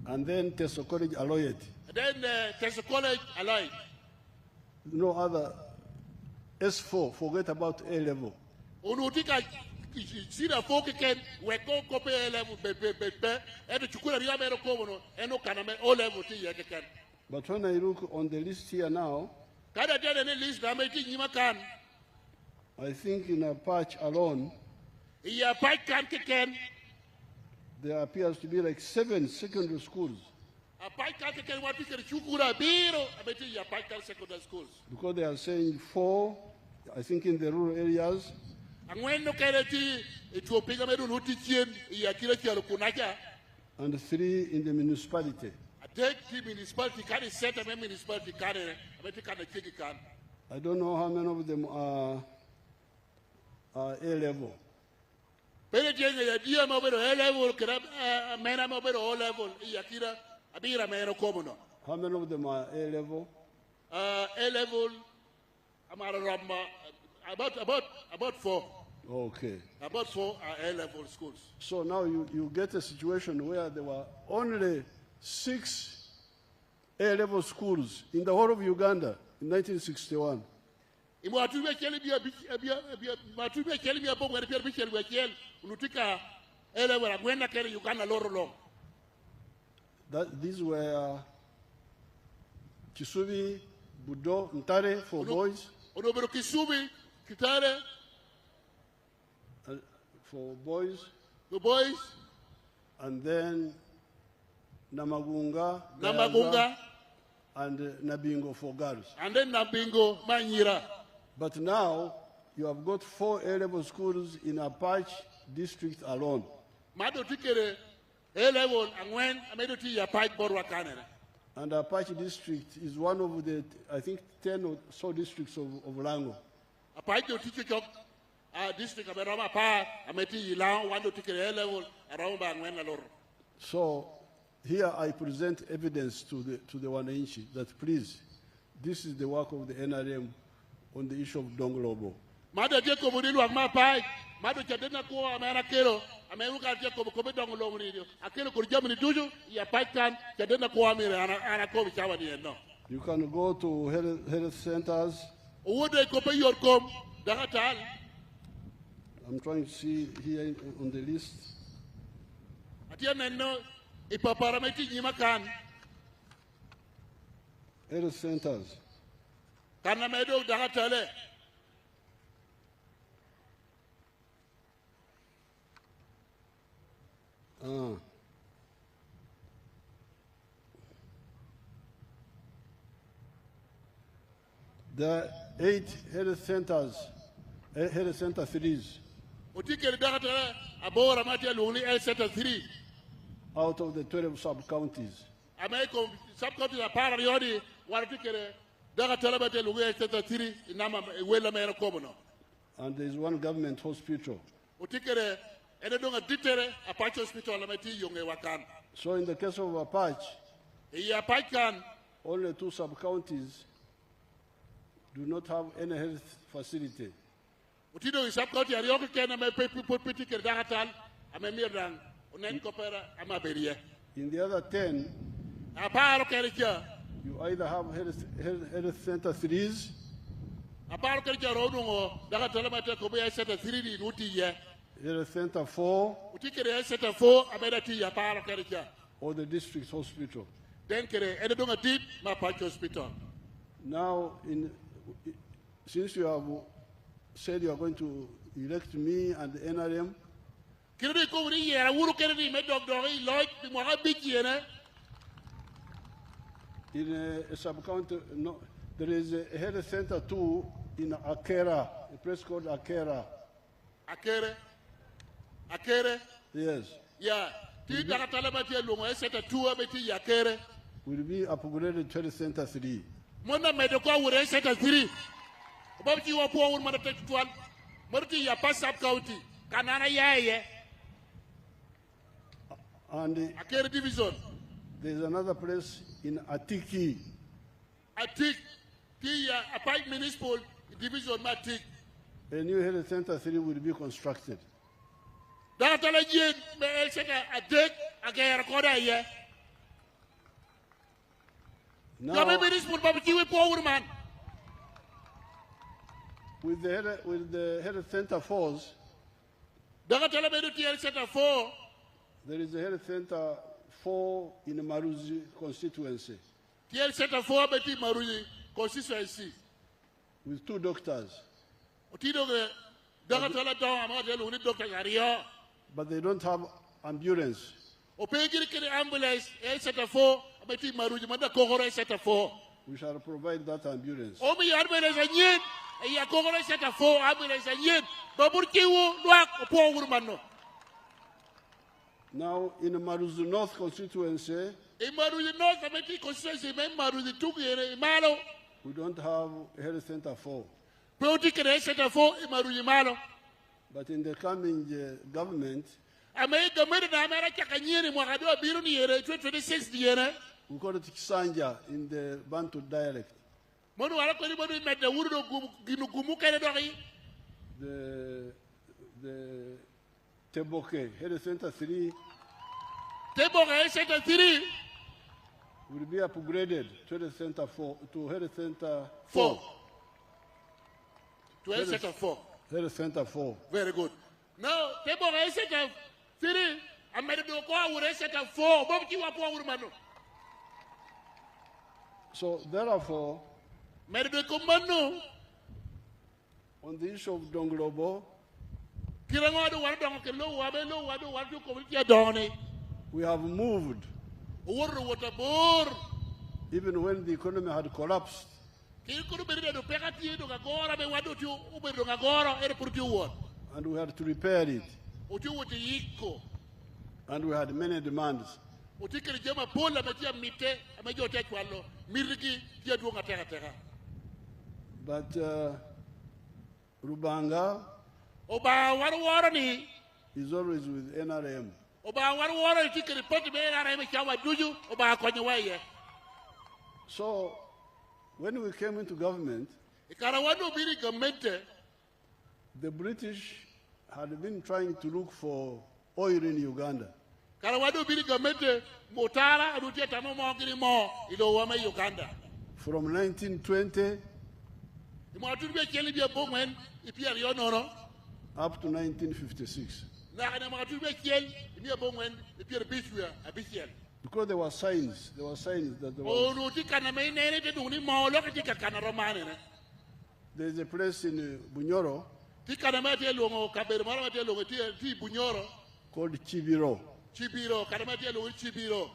And then Teso College Aloyet. Then there's a college allied. No other S4, forget about A-level. Unutika, see the folk can, we go copy A level, and the Chukura Yamero Komono, and no Kaname O level to Yakan. But when I look on the list here now, Kada tell any list, Rameti Yimakan, I think in Apac alone, Apac there appears to be like 7 secondary schools. Apac can what you can Chukura Biro, I bet you Apac secondary schools. Because they are saying 4, I think in the rural areas, And when no Karati, it will pick a medal Hutichian, Yakira Kunaka, and 3 in the municipality. I take the municipality carry set a municipality carry, I bet you can take it can. I don't know how many of them are A-level. Penetration, a dear mobile A level, man mobile O level, Yakira, Abira Mero Komono. How many of them are A-level? A level, about 4. Okay. About 4 are A level schools. So now you get a situation where there were only 6 A-level schools in the whole of Uganda in 1961. These were Kisubi, Budo, Ntare for boys. Kisubi, Kitare For boys. the boys, And then Namagunga, Namagunga, and Nabingo for girls. and then Nabingo, Manyira. But now you have got 4 A-level schools in Apac district alone. Mado Tikere, A level, and when I made it to your pipe Borwa Canada. And Apache district is one of the, I think, 10 or so districts of Lango. A pipe to teach district of Rama Pa, I met you now, one to take A level around Bangwen. So here I present evidence to the Wananchi that please, this is the work of the NRM on the issue of Donglobo. Mado Jacob Mudilu of my pipe, Mado Chadena Ko, Americano, America Jacob Comedong Radio. I can't go to Germany, do you? Ya pipe can, Chadena Ko, and I call Chavani. No. You can go to health centers. Would they copy your com? Dagatal. I'm trying to see here on the list. At the end, no, if a paramedic Yimakan, Health centers. Kanamedo Dagatale. There are 8 health centers, health center 3s. Utikere Dagatale, Abora Matia Luni, El Center 3. Out of the 12 sub-counties. American subcounties are part of the Yodi, Watikere, Dagatale, Luni, El Center 3, in Nama, Wella Mera Comono. And there is one government hospital. Utikere, ene donga ditere Apac hospital amati yonge wakan. So in the case of Apac, Ya Apac kan only 2 sub-counties do not have any health facility. utido isap county ariyo kena me piti kerdatal ame mirang unen kopera ama berie. In the other 10, Aparo kerja you either have health center 3s aparo kerja rodungo daga talamata ko be seta 3D utiye health center 4 utikere seta 4 abeda ti aparo kerja or the district hospital. den kere ene donga dit ma Apac hospital. Now, since you have said you are going to elect me and the NRM, Kiri ko wuri yera wuru kere ni me dogdori loy bi mo ha bijene in a sub-county, no, there is a health center too in Akera, a place called Akera. akere Yes, ya ti daga talamata lungo seta 2 abeti yakere will be upgraded to health center 3. mona medo ko wure seta 3 babti wo po wur mana tek twal marti ya pass up county kanana yaye And akere division there is another place in Atiki. atik ti ya Apac municipal division matik A new health center 3 will be constructed. daga talaje me seta atik akere ko da ye Now, Kami municipal babti wo po wur man with the health center 4s, daga talabe ti seta 4 there is a health center 4 in Maruzi constituency ti seta 4 abeti maruji constituency with 2 doctors, utido daga talata amade lu ni doctor ariyo but they don't have ambulance. o pegiri kiri ambulance seta 4 abeti maruji manda kogoro seta 4 We shall provide that ambulance. o mi ambulance anyen ya kogoro seta 4 ambulance anyen babur kiwu dwak o po wurmanno Now, in Maruzi North constituency, e maruji no abeti constituency me maruji tugere malo we don't have a health center 4. pe utikere seta 4 e maruji malo But in the coming government, ame gamere na amara chakanyere mwakado biru ni yere 2026 di yere we call it Kisanja in the Bantu dialect. monu wala ko ni monu medde wurdo ginu gumu kene doxi The Teboke Health Center 3 te boxe seta 3 will be upgraded to Health Center 4 to Health Center 4 to seta 4 Health Center 4. very good now te boxe seta 3 amede do ko wure seta 4 bobu ci wa po wur manu So therefore, mede do ko manu on the issue of Donglobo, kirango do war do ko lo wa do war do ko ci doni we have moved wur wota bor even when the economy had collapsed. ki ko do be do pekati do ga gora be wado ti u be do ga gora e pour ti won And we had to repair it. o ti woti yiko And we had many demands. o ti kere jema bola be ti amite amajo te kwalo mirigi ti do nga tera But Rubanga oba war ni is always with NRM. oba war ti kere pot be ara me chawa duju oba ko ni waye So when we came into government, ikara wadu biri gamente the British had been trying to look for oil in Uganda. kara wadu biri gamente motara adu ti tamo mo giri mo ilo wa me Uganda From 1920 mo atu be kele bi bongwen ipier yo nono up to 1956. na kana mo atu be kele bi bongwen ipier bishwa abikiel Because there were signs that there o was. no ti kana me ne te duni mo lo ka ti ka kana romane ne There is a place in Bunyoro ti kana me te longo kaber mara te longo ti bunyoro called Chibiro. kana me te longo chibiro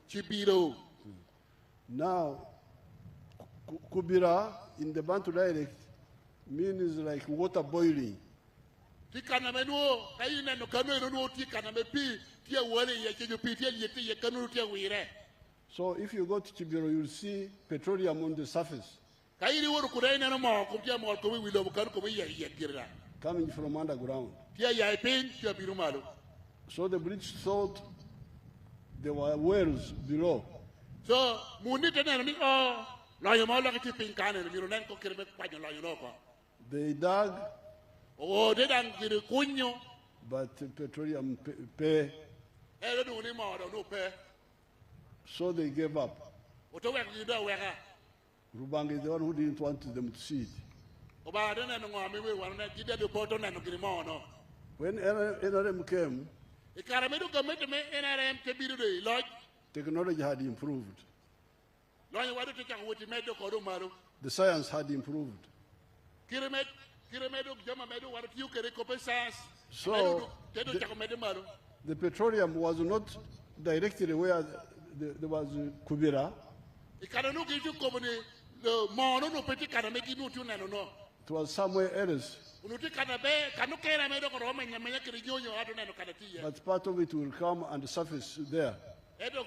Chibiro. Now, Kubira in the Bantu dialect means like water boiling. Tikana menuo kaina no kanu no tikana me pi tia wale ya keju pi tia yete ya kanu tia wire. So if you go to Chibiro, you'll see petroleum on the surface. Kairi woru kudaina no mo kumtia mo ko wi lo kanu ko ya gira. coming from underground. Tia ya pin tia birumalu. So the British thought there were wells below. So muni tena ni oh la yo mo la ki pin kan ni biru nen ko kirbe kwanyo la yo no ko. They dug, Oh de dan kiru kunyo. but petroleum pay, E do ni mo do no pe. so they gave up. O to wek you do weka. Rubangi is the one who didn't want them to see it. O ba de na ngo mi we wan na jide do poto na no kiri mo no. When NRM came, E kara me do government me NRM te biru de lodge. technology had improved. Lo yo wadu te kan woti me do ko do maru. The science had improved. Kire me do jama me do wadu yu kere ko pe science. So, te do ta ko me do maru. The petroleum was not directly where there was Kubira. E kara no ki tu ko ni mo no peti kara me ki no tu na no. It was somewhere else. Unuti kana be kanu kera me do ko roma nya me kiri nyonyo adu na no kana tiye. But part of it will come and surface there. Edo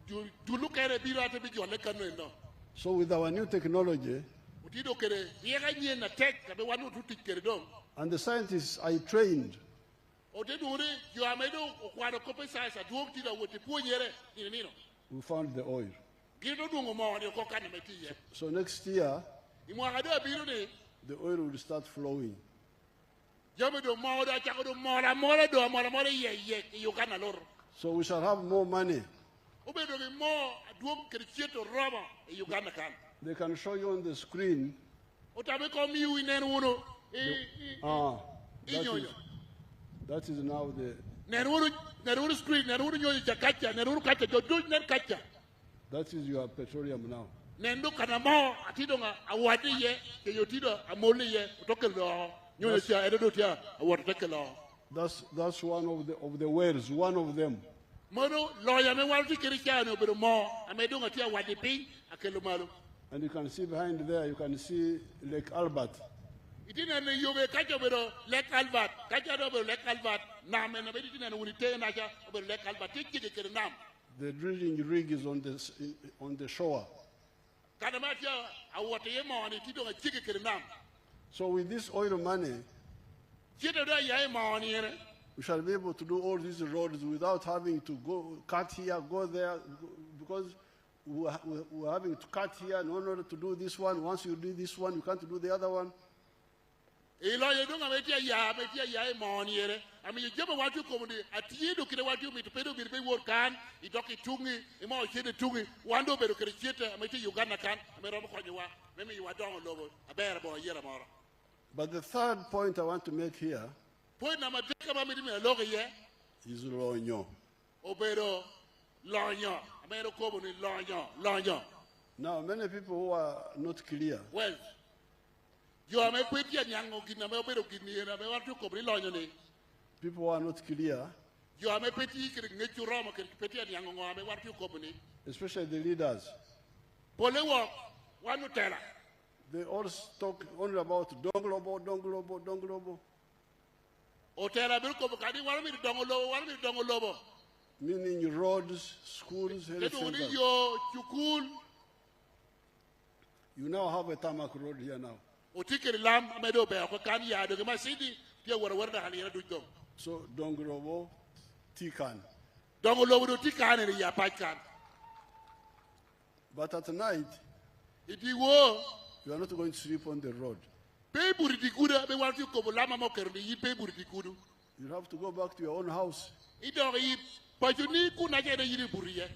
du lu kere bi ra te bi jo le kanu no. So with our new technology, Uti do kere ye ga nyi na tek ka be wanu tu tikere do. and the scientists I trained, O te du ri yo amedo o kwado ko pe sa sa du ti do wote pu nyere ni no. we found the oil. Gido du mo ni ko kana me tiye. So next year, Imo aga do bi ru ni the oil will start flowing. Jame do mo da cha ko do mo la ye yo kana lor. So we shall have more money. O be do ni mo du kere chieto roma e yo kana kan. They can show you on the screen. O ta be ko mi wi nen wono. That is now the. Neruru screen, neruru nyoyi chakacha, neruru kacha, jojo nen kacha. That is your petroleum now. Nendo kana mo atido nga awadi ye, ke yotido amoli ye, utoke lo. Nyoyi cha edo tia awadi teke lo. That's one of the wells, one of them. Mono lawyer me wanti kiricha no pero mo amedo nga tia wadi pin akelo malo. And you can see behind there, you can see Lake Albert. Itina ne yobe kacha pero Lake Albert, kacha do pero Lake Albert, na me na bedi tina ne unite na cha pero Lake Albert tiki kere nam. The drilling rig is on the shore. Kana matia awate ye mo ni tido nga tiki kere nam. So with this oil money, Chito da ya mo ni ere. we shall be able to do all these roads without having to go cut here, go there, because we're having to cut here in order to do this one. Once you do this one, you can't do the other one. Ilo ye dunga metia ya mo ni ere. Ami ye jema watu komuni atiye do kire watu mi pedo bi be wor kan I doki tungi I mo chede tungi wando be do kire chete ameti Uganda kan amero mo konyiwa meme yi wadon lobo abere bo yera moro. But the third point I want to make here Point na madeka ma mi me logo ye is Lonyo. obero lonyo amero komuni lonyo. Now, many people who are not clear, Well, yo ame kwetia nyango gina me obero gini na me watu komuni lonyo ni. people who are not clear, Yo ame peti kire ngechu roma kire petia nyango ame watu komuni. especially the leaders, Pole wo wanu tela. they all talk only about Donglobo. Otera bil ko kadi wala mi dongo lobo. Meaning roads, schools, health Kedo ni centers. yo chukul You now have a tarmac road here now. otikiri lam amedo be ko kan ya do ma sidi tie wara da hali du dom. So Donglobo, Tikan. Dongo lobo do tikane ni ya pakan. But at night, Idi wo you are not going to sleep on the road. pe buri di kuda be wati ko lama mo kerni yi pe buri di kudu. You have to go back to your own house. Ido yi pajuni ku na jere yiri buri ye.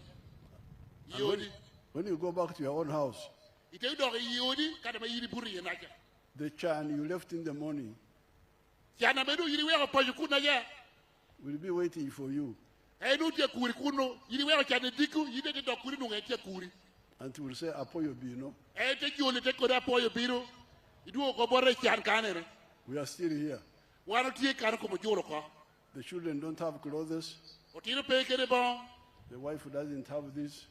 And Yodi. when you go back to your own house, Ite do yi yodi kada ma yiri buri ye na ja. the chan you left in the morning Yana me do yiri we ko pajuku na ja. will be waiting for you E no tie kuri kuno yiri we ko chane diku yide de do kuri no ngetie kuri. and will say, Apoyo Bino, E te jole te ko da poyo biro. Idu ko borre chan kanere. we are still here. Wano tie kan ko mo jolo ko. The children don't have clothes. Otino pe kere bon. The wife doesn't have this.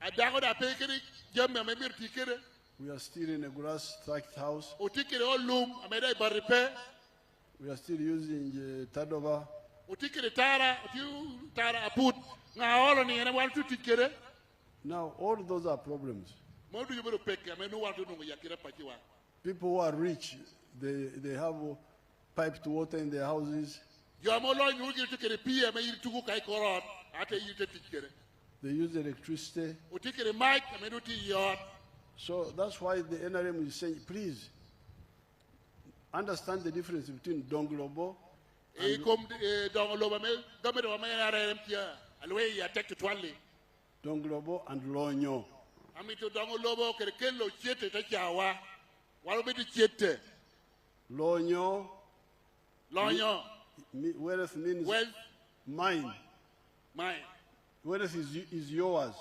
Adago da pe kere jamme me mir tikere. We are still in a grass thatched house. Otikere olum ameda baripe. We are still using Tadova. Otikere tara aput. Nga olo ni ene wantu tikere. Now, all those are problems. Mo du yobero peke me no wantu no yakira pachiwa. People who are rich, they have piped water in their houses. Yo mo lo nyu gi tikere pie me yiri tugu kai korot ate yiri tikere. They use electricity. O tikere mic me no ti yo. So that's why the NRM is saying, please understand the difference between Donglobo E kom donglobo me do me do me NRM tia alwe ya tek to twali. Donglobo and Lonyo. Ami to donglobo kere kello chiete ta chawa. Walo be di chiete. Lonyo, Lonyo. wealth means Wealth. mine. Mine. Wealth is yours,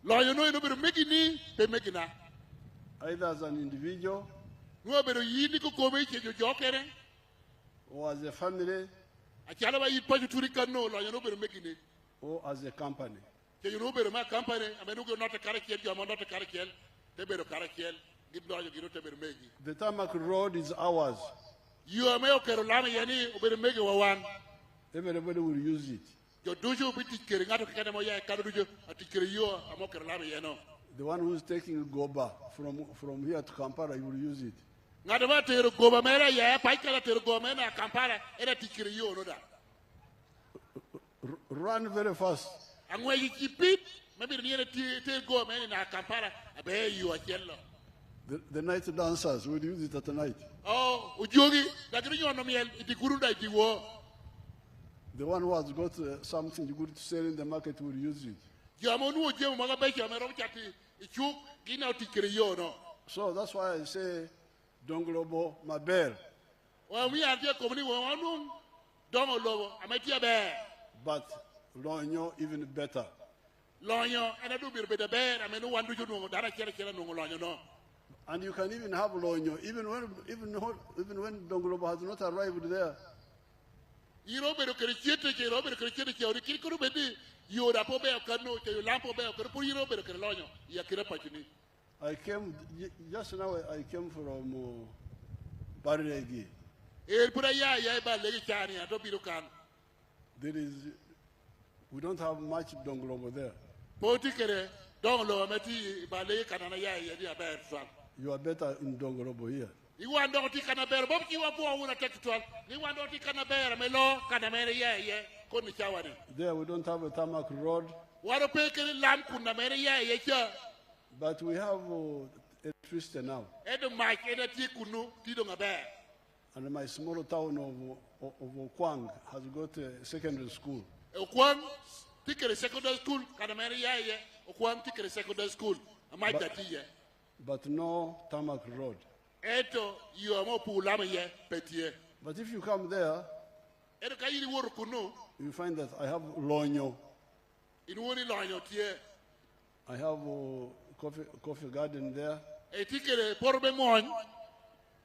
Lonyo no be meki ni be meki na. either as an individual No be yini ko kome che jo jokere. or as a family Achala ba yit pa turi kanno lonyo no be meki ni. or as a company. Che you know be ma company amenu go not kare kiel jo mo not kare kiel. Te be kare kiel. Gib lonyo giro te be meki. The tarmac road is ours. You are me okero lana yani be meki wa wan. Everybody will use it. Jo dojo be tikere ngato kene mo ya kadu dojo atikere yo amokero lana yeno. The one who's taking Goba from here to Kampala, you will use it. Ngato ba tero goba mera ya pa kala tero goba mena Kampala era tikere yo no da. Run very fast. Angwe yi kipit maybe ni ere te goba mena na Kampala abe you a kello. The night dancers will use it at night. Oh, ujogi lakini yo no miel itikuru da itiwo. The one who has got something good to sell in the market will use it. Jamo nu je mo ga be jamero chati ichu gina tikere yo no. So that's why I say, Donglobo, Maber, Wa mi ante ko ni wo anu dongo lobo amatia be. but Lonyo even better. Lonyo ena du bir be de be amenu wandu ju no dara kere kere no lonyo no. And you can even have Lonyo, even when Donglobo has not arrived there. Iro be kere chiete ke ro be kere chiete ke ori kiri be di yo da po be kanu ke yo lampo be kere pu iro be kere lonyo ya kere pachini. I came, just now I came from Barregi. E pura ya ba le chani ato biro kan. We don't have much Donglobo there. Poti kere dongo meti ba le kanana ya di aber san. You are better in Donglobo here. You want to take a bear, Bob, you want to take 12. You want to take a bear, Melo, Canamere, couldn't shower. There we don't have a tarmac road, What a paper lamp, Kunamere, but we have electricity now. Edo Mike, Eda Tikunu, Tidong a bear. And my small town of Okwang has got a secondary school. Okwang, take a secondary school, Canamere, Okwang, take a secondary school. I might that year. But no tarmac road. Eto, you are more Pulama, Petier. But if you come there, Edo Kayi work Kunu, you find that I have Lonyo, in one line of tear. I have coffee garden there, A ticket, Porbemon,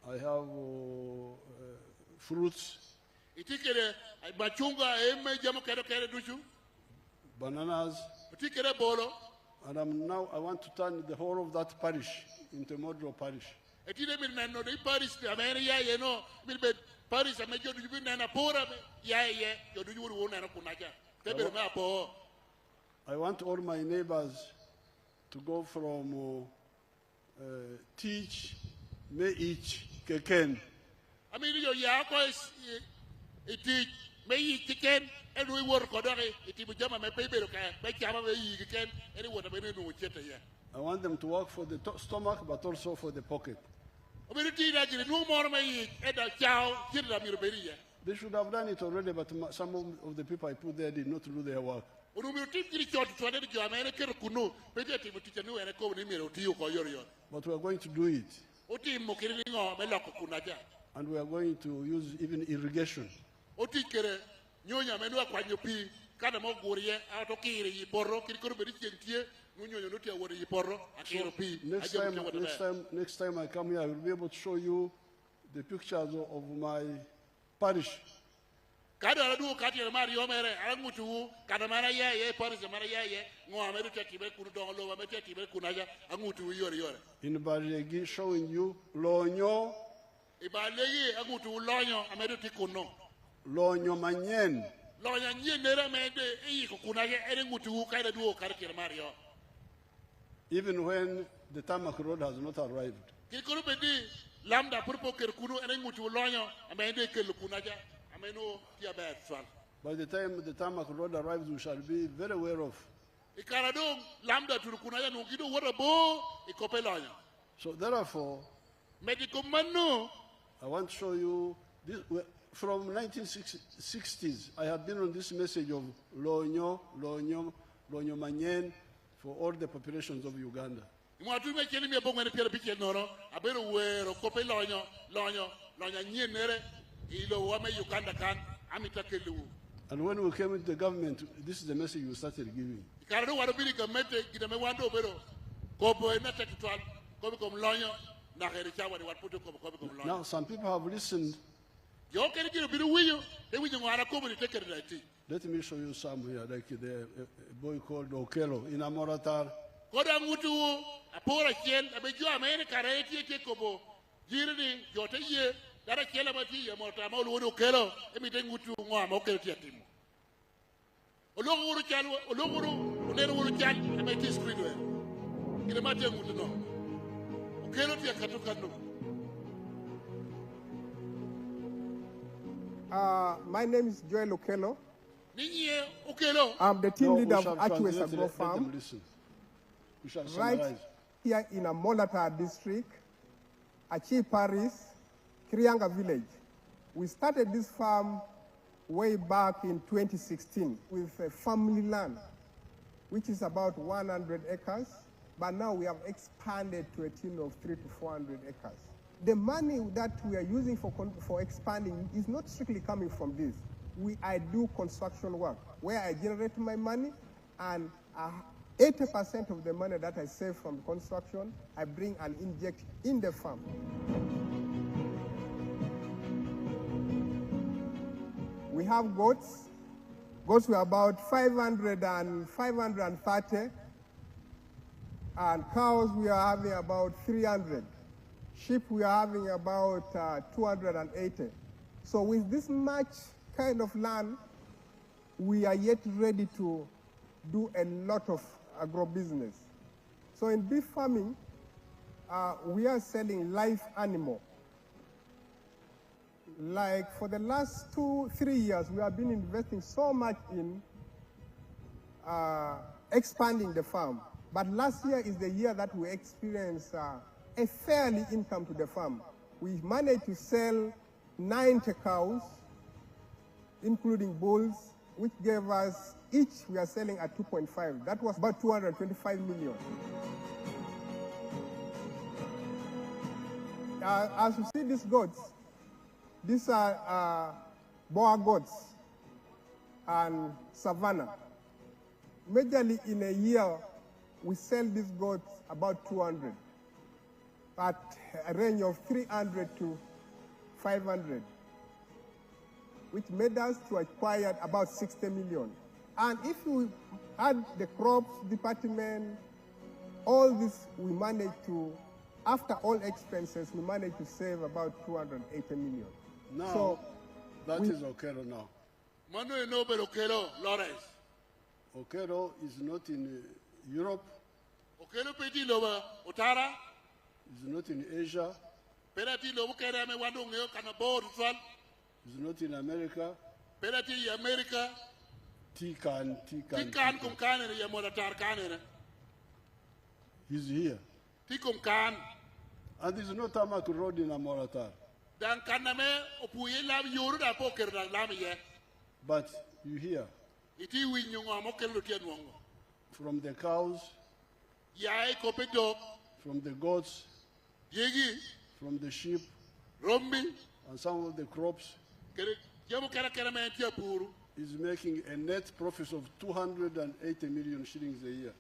I have fruits, a ticket, Bachunga, Eme Jamokado Duchu, bananas, a ticket, Bolo. and I want to turn the whole of that parish into a model parish. E ti devi nanno dei Paris America no milbe Paris a meglio di più nana pora io do you want to kunaja te be ma po. I want all my neighbors to go from teach, me each, keken. I mean yo ya ko iti me yi keken e do work ko dore iti bu jama me pebe ka be jama me yi keken e do wona be no chete ya. I want them to work for the stomach but also for the pocket. They should have done it already, but some of the people I put there did not do their work. But we are going to do it. And we are going to use even irrigation. Next time I come here, I will be able to show you the pictures of my parish. In Barregi, showing you Lonyo, Lonyo Manyen. Even when the tarmac road has not arrived. lambda purpo kerkunu enen mutu lonyo amende kelukunaja ameno tia betfal. By the time the tarmac road arrives, we shall be very aware of. Ikaradong lambda turukunaja nungido warabo ikopelonyo. So therefore, medical manu. I want to show you this. From 1960s, I have been on this message of Lonyo Manyen for all the populations of Uganda. And when we came into the government, this is the message we started giving. Now, some people have listened. Let me show you some here, like the boy called Okelo in Amoratar. My name is Joel Okelo. I'm the team leader of Achwes Agro Farm. Right here in Amolata district, Achi Paris, Krianga village. We started this farm way back in 2016 with a family land, which is about 100 acres. But now we have expanded to a team of 300 to 400 acres. The money that we are using for expanding is not strictly coming from this. I do construction work where I generate my money, and 80% of the money that I save from construction, I bring and inject in the farm. We have goats. Goats were about 530, and cows we are having about 300. Sheep we are having about 280. So with this much kind of land, we are yet ready to do a lot of agro-business. So in beef farming, we are selling live animal. Like for the last 2-3 years, we have been investing so much in expanding the farm. But last year is the year that we experienced a fairly income to the farm. We managed to sell 90 cows, including bulls, which gave us, each we are selling at 2.5. That was about 225 million. As you see these goats, these are Boer goats and Savannah. Majorly in a year, we sell these goats about 200, at a range of 300 to 500, which made us to acquire about 60 million. And if we add the crops department, all this we managed to, after all expenses, we managed to save about 280 million. Now, so that is Okero now. Manu Nobel Okero, Lawrence. Okero is not in Europe. Okero Peti Loba, Otara. Is not in Asia. Perati Lobo Kerame Wandungo, Kanabo, Rufal. Is not in America. Perati America. Tikan Kumkan, Yamoratar Kanere. He's here. Tikum Kan. And there's no tarmac road in Amoratar. Dan Kaname, Opuye Lam Yoruda Poker Lamie. But you hear. Iti Winyunga Mokelutianwongo. From the cows. Yai Copedo. From the goats. Yegi. From the sheep. Rombi. And some of the crops. Is making a net profit of 280 million shillings a year.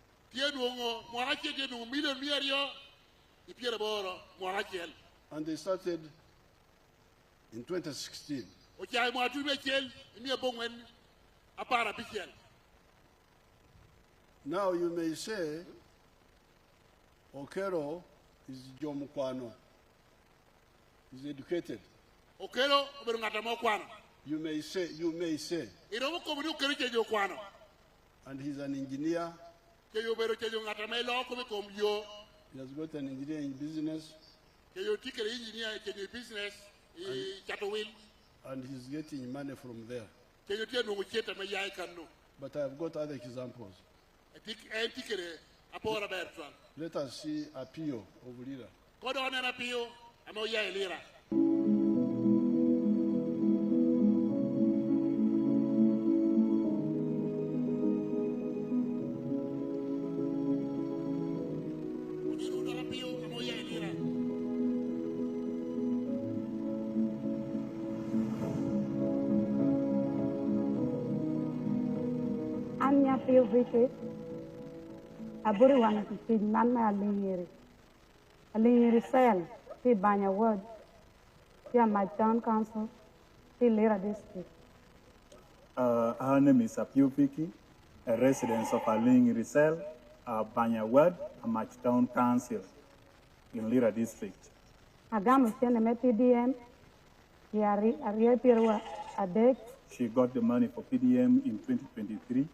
And they started in 2016. Now you may say, Okero is Jomukwano. He's educated. Okero, Berungatamokwano. You may say. And he's an engineer. He has got an engineering business. Kenyo tikere engineer, kenyo business, chatowil. And he's getting money from there. Kenyo tiya nungu cheta me yai kanu. But I've got other examples. Tikere apora bertran. Let us see Apio of Lira. Kodo wana Apio, amo yai Lira. Feel visit. Aburi wana kipid man ma alingiri cell fi Banya ward fi my town council fi Lira district. Her name is Apio Vicky, a resident of Alingiri cell, Banya ward, Apac town council in Lira district. Agamu siene me PDM. She got the money for PDM in 2023.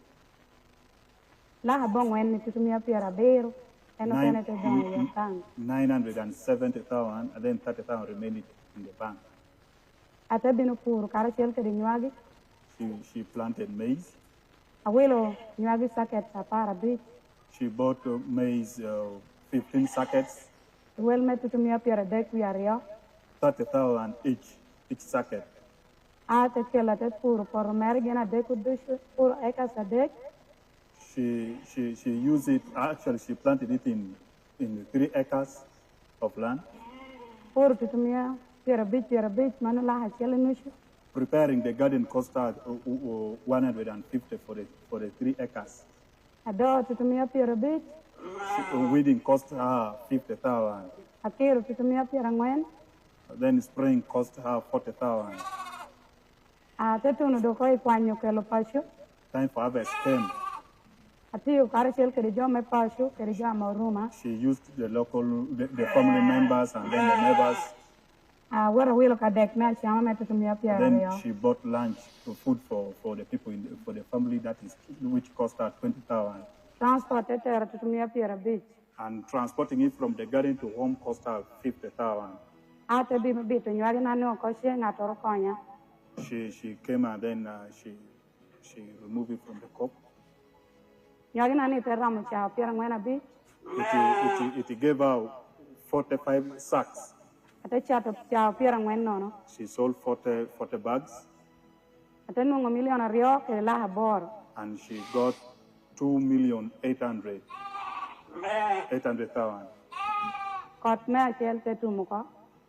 970,000 and then 30,000 remaining in the bank. She planted maize. She bought maize, 15 sackets. 30,000 each sacket. She used it, actually she planted it in 3 acres of land. Preparing the garden cost her 150 for the 3 acres. Weeding cost her 50,000. Then spraying cost her 40,000. Time for harvest came. She used the family members and then the neighbors. Then she bought lunch, food for the people for the family, which cost her 20,000. And transporting it from the garden to home cost her 50,000. She came and then she removed it from the cup. It gave out 45 sacks. She sold 40 bags. And she got 2,800,000.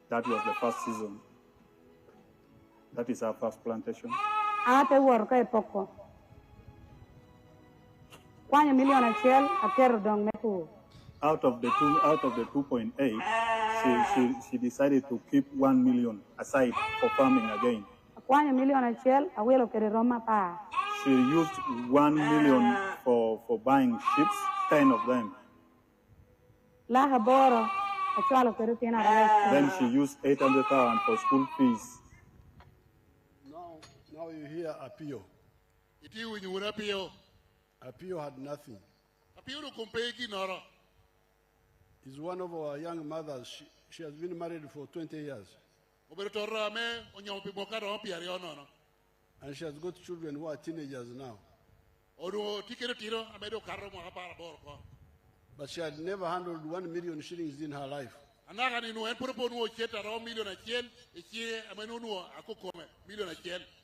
That was the first season. That is our first plantation. Out of the 2.8, she decided to keep 1 million aside for farming again. She used 1 million for buying sheep, 10 of them. Then she used 800,000 for school fees. Now you hear Apio. Apio had nothing. He's one of our young mothers. She has been married for 20 years. And she has got children who are teenagers now. But she had never handled 1 million shillings in her life.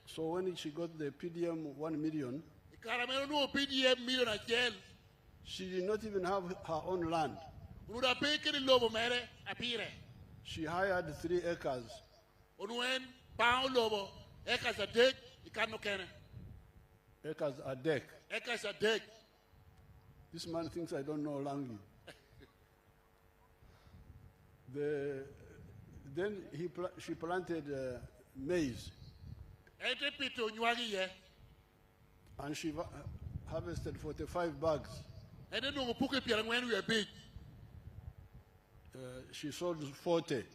So when she got the PDM 1 million, she did not even have her own land. She hired 3 acres. Acres a deck. This man thinks I don't know Langi. Then she planted maize. And she harvested 45 bags. She sold 40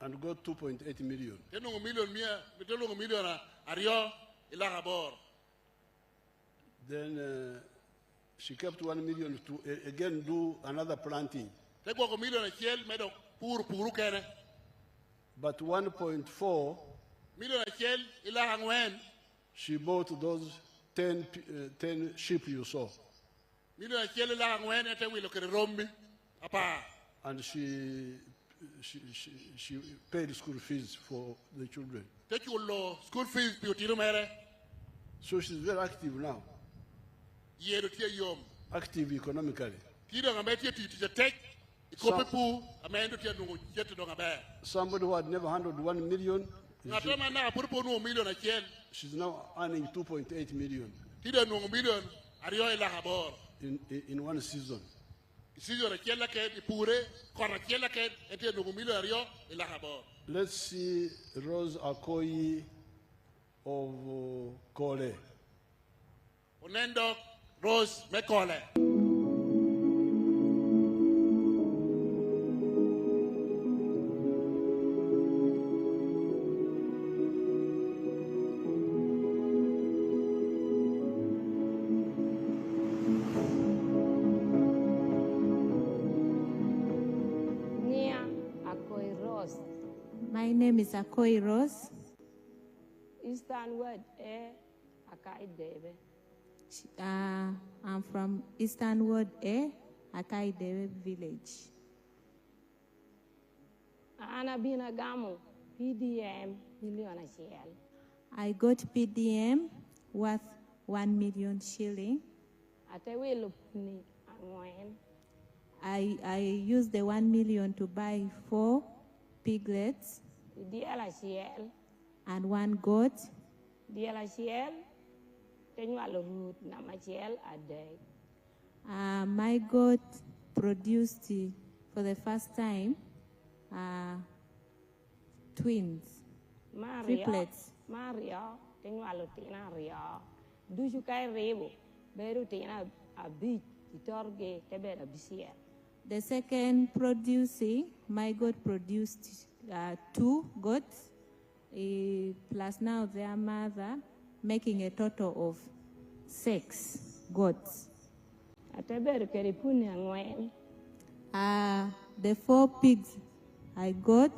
and got 2.8 million. Then she kept 1 million to again do another planting. Te go million achiel medo puru kene. But 1.4, Million achiel ila angwen. she bought those 10 sheep you saw. Million achiel ila angwen ete wilo kere rombi. Apa. And she paid school fees for the children. Te chulo school fees piutiro mere. So she's very active now. Yero tia yom. Active economically. Tiro ngabe tia titi tek. Ikopepu amendo tia nungu jeto do ngabe. Somebody who had never handled 1 million, Ngatoma na purpo no million achiel. she's now earning 2.8 million Tiro nungu million ario ila habor. in one season. Season achiel la ke ipure, kora achiel la ke ete nungu million ario ila habor. Let's see Rose Akoyi of Kole. Onendo Rose Mekole. My name is Akoi Rose. Eastern word Akai Debe. I'm from Eastern Ward A, Akai Debe village. Ana bina gamu PDM million shell. I got PDM worth 1 million shilling. Ate we look ni angwen. I used the 1 million to buy 4 piglets and 1 goat. My goat produced for the first time twins, triplets. Mario, tenualo tina rio. Duju kai rebo, beru tina a bit, itorge tebera bisia. The second producing, my goat produced 2 goats, plus now their mother, making a total of 6 goats. The 4 pigs I got,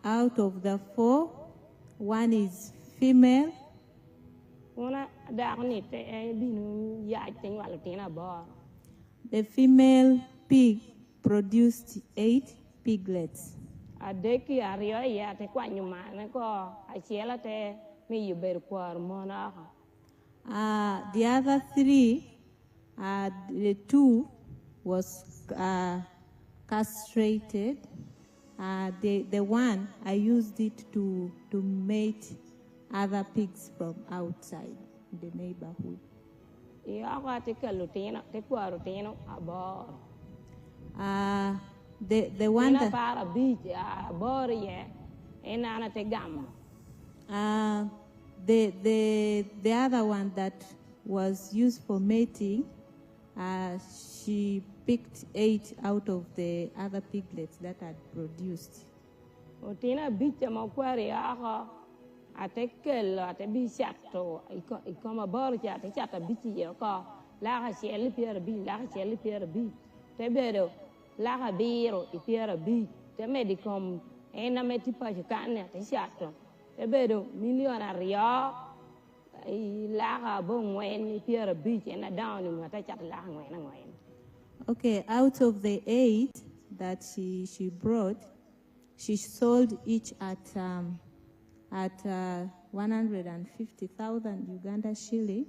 out of the 4, 1 is female. The female pig produced 8 piglets. The other 3, the 2 was castrated. The 1 I used it to mate other pigs from outside the neighborhood. The one that the other one that was used for mating, she picked 8 out of the other piglets that had produced. Atekel ate bisato ikoma borja te chata bichi ko la sheli pier bi la sheli pier bi te bedo la biro I pier bi te medicom ena meti pa chane te chato te bedo million ario la bon wen pier bi ena down ni te chata la ngwen. Okay, out of the 8 that she brought, she sold each at 150,000 Uganda shilling,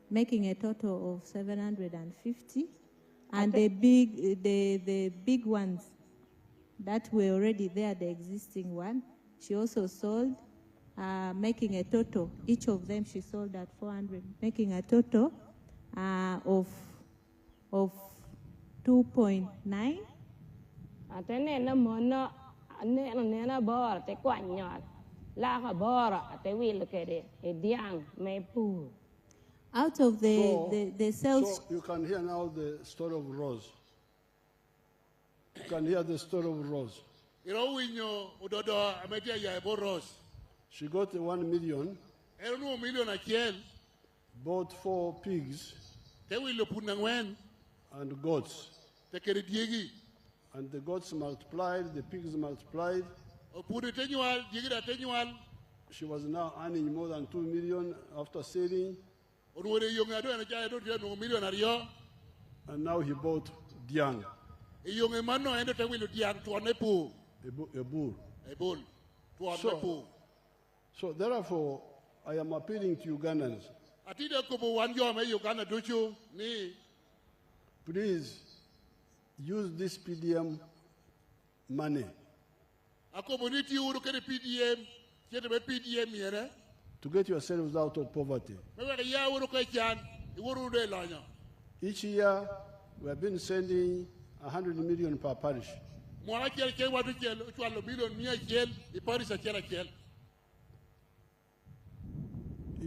making a total of 750. And the big ones that were already there, the existing one, she also sold, making a total. Each of them she sold at 400, making a total of 2.9. Atene mono nena bor te kwanyot. Out of the sales. So you can hear now the story of Rose. You can hear the story of Rose. She got 1 million, bought 4 pigs, and goats. And the goats multiplied, the pigs multiplied. She was now earning more than 2 million after selling. And now he bought Diang, a bull. So therefore, I am appealing to Ugandans. Please use this PDM money to get yourselves out of poverty. Each year, we have been sending 100 million per parish.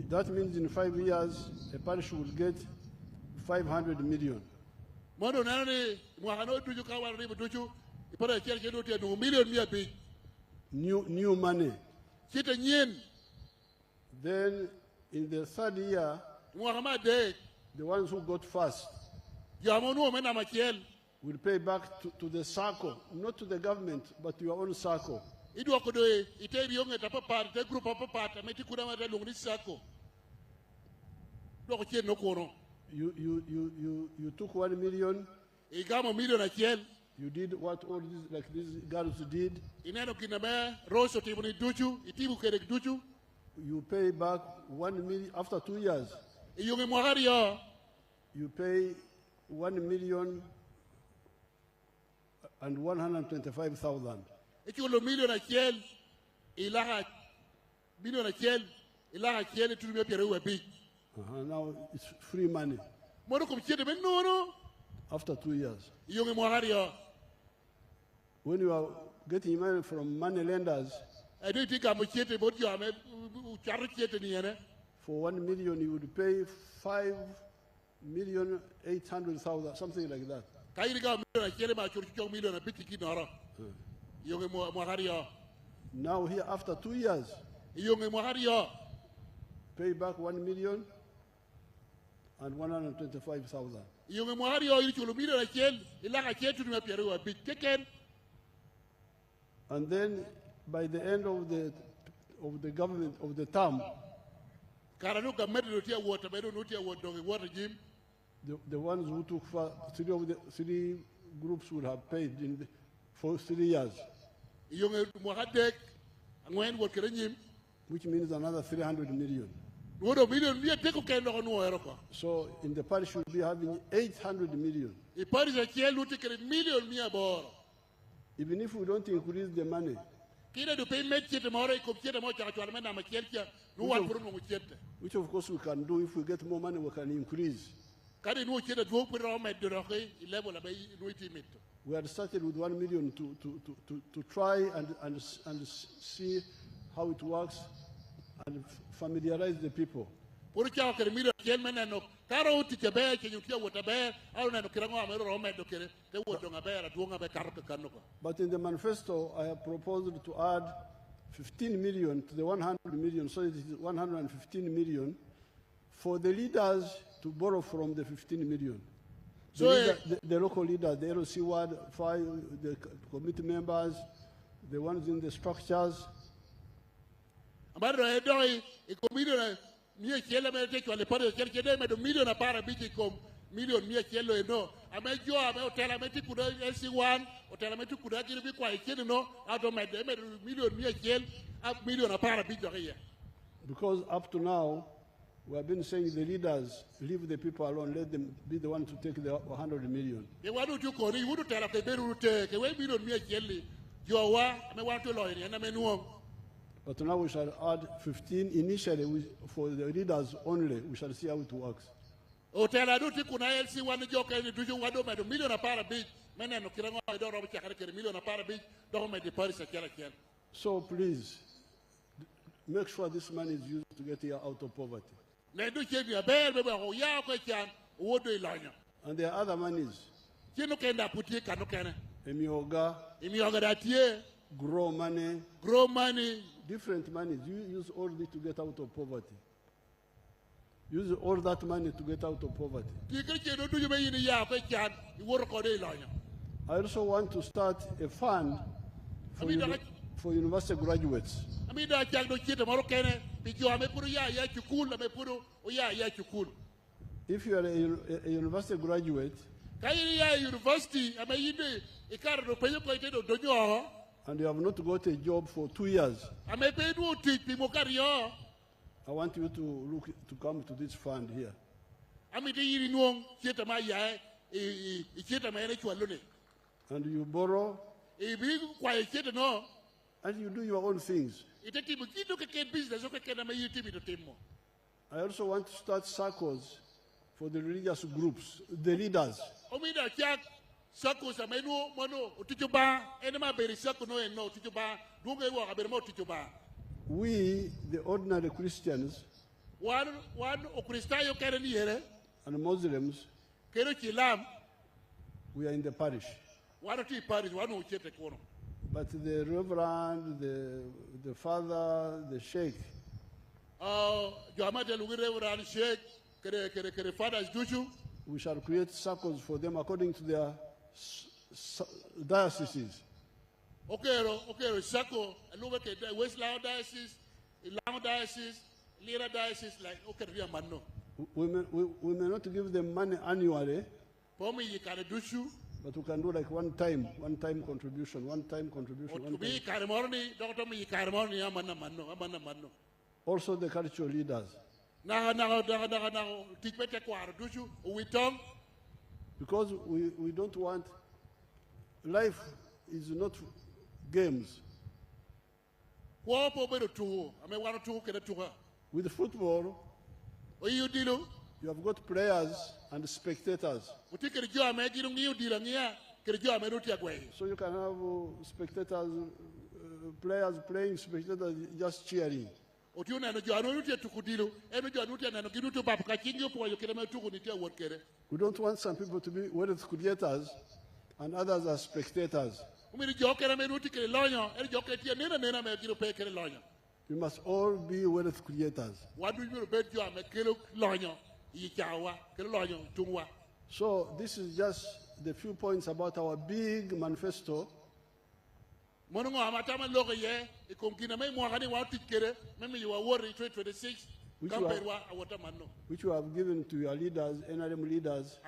That means in 5 years, a parish will get 500 million. New money. Then in the third year, the ones who got first will pay back to the circle, not to the government, but to your own circle. You took 1 million. You did what all these, like these girls did. You pay back 1 million after 2 years. You pay 1,125,000. Now it's free money. After 2 years. When you are getting money from money lenders, for 1 million you would pay 5,800,000, something like that. Now here after 2 years, pay back 1,125,000. And then by the end of the government of the term, the ones who took three groups would have paid for 3 years, which means another 300 million. So in the parish we'll be having 800 million. Even if we don't increase the money, which of course we can do. If we get more money, we can increase. We had started with 1 million to try and see how it works and familiarize the people. But in the manifesto, I have proposed to add 15 million to the 100 million, so it is 115 million for the leaders to borrow from the 15 million. So the local leaders, the LOC Ward 5, the committee members, the ones in the structures. Because up to now, we have been saying the leaders leave the people alone, let them be the one to take the 100 million. But now we shall add 15 initially for the leaders only. We shall see how it works. So please, make sure this money is used to get you out of poverty. And there are other monies. Emioga, grow money, different monies. You use all this to get out of poverty. Use all that money to get out of poverty. I also want to start a fund for university graduates. If you are a university graduate and you have not got a job for 2 years, I want you to come to this fund here. And you borrow and you do your own things. I also want to start circles for the religious groups, the leaders. We, the ordinary Christians and Muslims, we are in the parish. But the reverend, the father, the sheikh, we shall create circles for them according to their dioceses. Okay, circle, West Lao diocese, Lao diocese, Lira diocese, like okay, we may not give them money annually, but we can do like one time contribution. Also the cultural leaders. Because we don't want, life is not games. With football, you have got players and spectators. So you can have spectators, players playing, spectators just cheering. We don't want some people to be wealth creators and others are spectators. We must all be wealth creators. So this is just the few points about our big manifesto. Which you have given to your leaders, NRM leaders.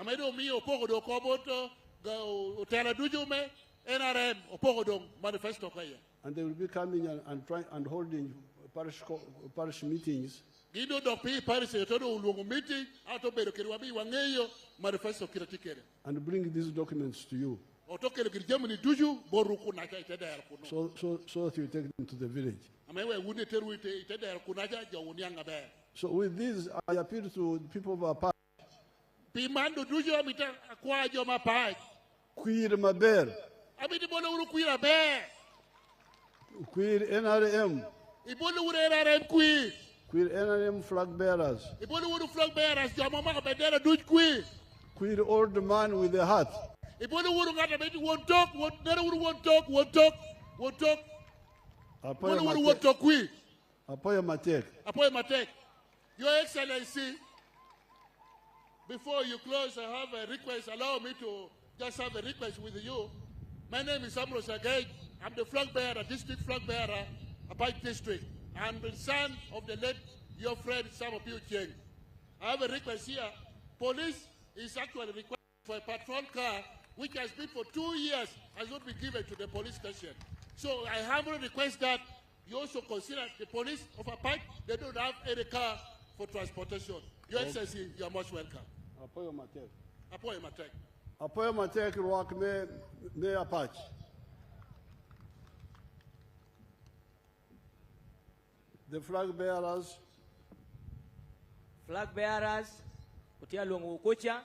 And they will be coming and trying and holding parish meetings. And bring these documents to you. So that you take them to the village. So with this, I appeal to the people of Apac. Queer Maber. Queer NRM. Queer NRM flag bearers. Queer old man with a hat. Your Excellency, before you close, I have a request. Allow me to just have a request with you. My name is Ambrose Agay. I'm the flag bearer, district flag bearer, Apac district. I'm the son of the late, your friend, Samuel Cheng. I have a request here. Police is actually requesting for a patrol car, which has been for 2 years, has not been given to the police station. So I have a request that you also consider the police of Apac, they don't have any car for transportation. Your Excellency, you are most welcome. Apoyo Matek. Apoyo Matek. Apoyo Matek rock me Apac. The flag bearers. Flag bearers, kutia lungu kucha.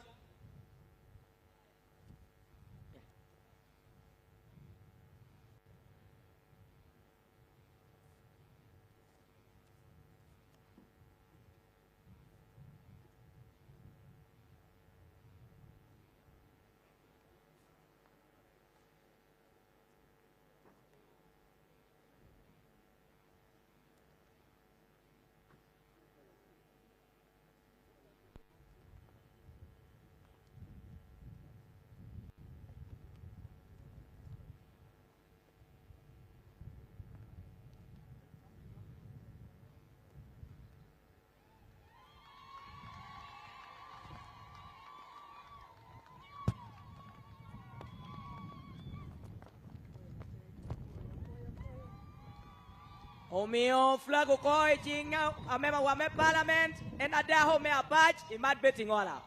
Omio flag ko jinga amema wame parliament en adaho me Apac imat betting ola.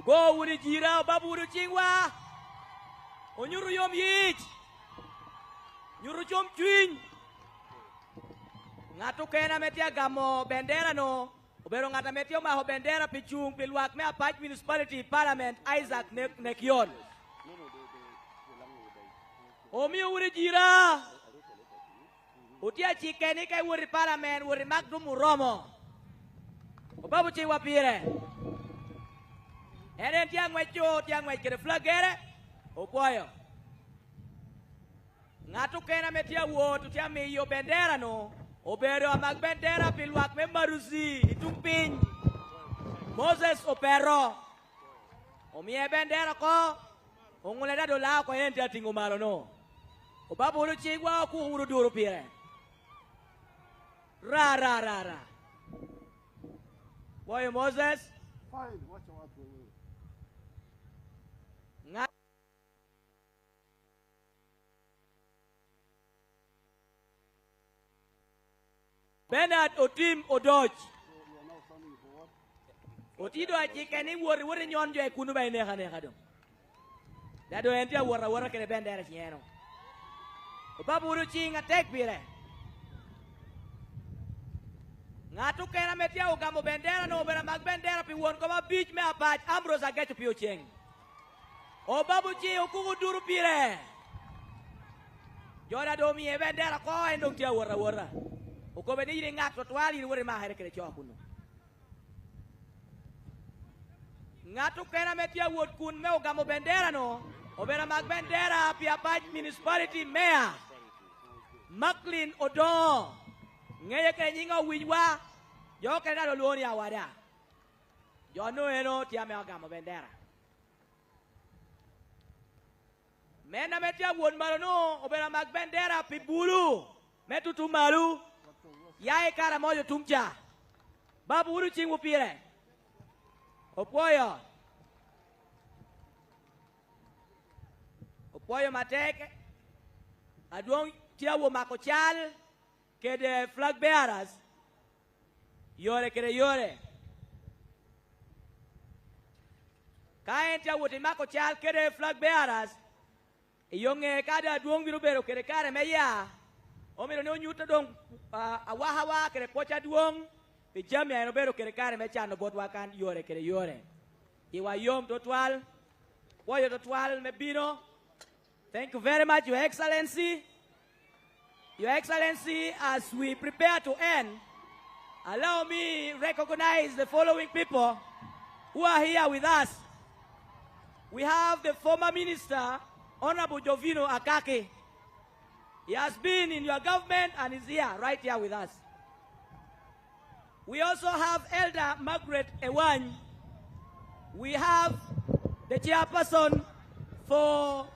Go wuri jira babu wuri jingwa. Onyuru yom yich. Nyuru jom twin. Ngatu kena metia gamo bendera no. Obero ngata metio maho bendera pichung pilwak me Apac municipality parliament Isaac Nekion. Omio wuri jira. Utia chikeni kay wuri parliament wuri magdum uromo. Obabu chi wapire. Enen tiang wecho tiang wekere flagere. Opoyo. Ngatu kena metia wo tutia miyo bendera no. Obero amag bendera pilwak membaruzi itumpin. Moses opero. Omie bendera ko. Onguleda dola ko enen tia tingo malo no. Obabu ulu chigwa ku uru duru pire. Ra. Boy Moses. Fine, watch out. Bernard Otim Odoj. Otido ajikeni wori nyonjo e kunu ba ne kado. Dado entia wora kele bendera chieno. Obabu uru chinga tek pire. Ngatu kena metia ugamo bendera no obera mag bendera pi won koma beach me Apac Ambrose ageto pi ocheng. O babu chi okugu duru pire. Joda do mi bendera ko endong tia wora. O ko bedi ni ngato twali wore ma here kele chokuno. Ngatu kena metia wod kun me ugamo bendera no obera mag bendera pi Apac municipality mayor Macklin Odo. Ngeye ke nyinga wiwa yo ke na luoni awada yo no eno tia me agamo bendera mena metia won malo no obera mag bendera pibulu metutu malu yae kara moyo tumcha babu uru chingu pire opoyo mateke aduong tia wo makochal kede flag bearers yore kaen tia wote mako chal kede flag bearers yonge kada duong biru bero kede kare meya omiro no nyuta dong awahawa kede pocha duong pe jamia no bero kede kare mecha no bot wakan yore iwa yom totwal woyo totwal mebino. Thank you very much, Your Excellency. Your Excellency, as we prepare to end, allow me recognize the following people who are here with us. We have the former minister, Honorable Jovino Akake. He has been in your government and is here, right here with us. We also have Elder Margaret Ewan. We have the chairperson for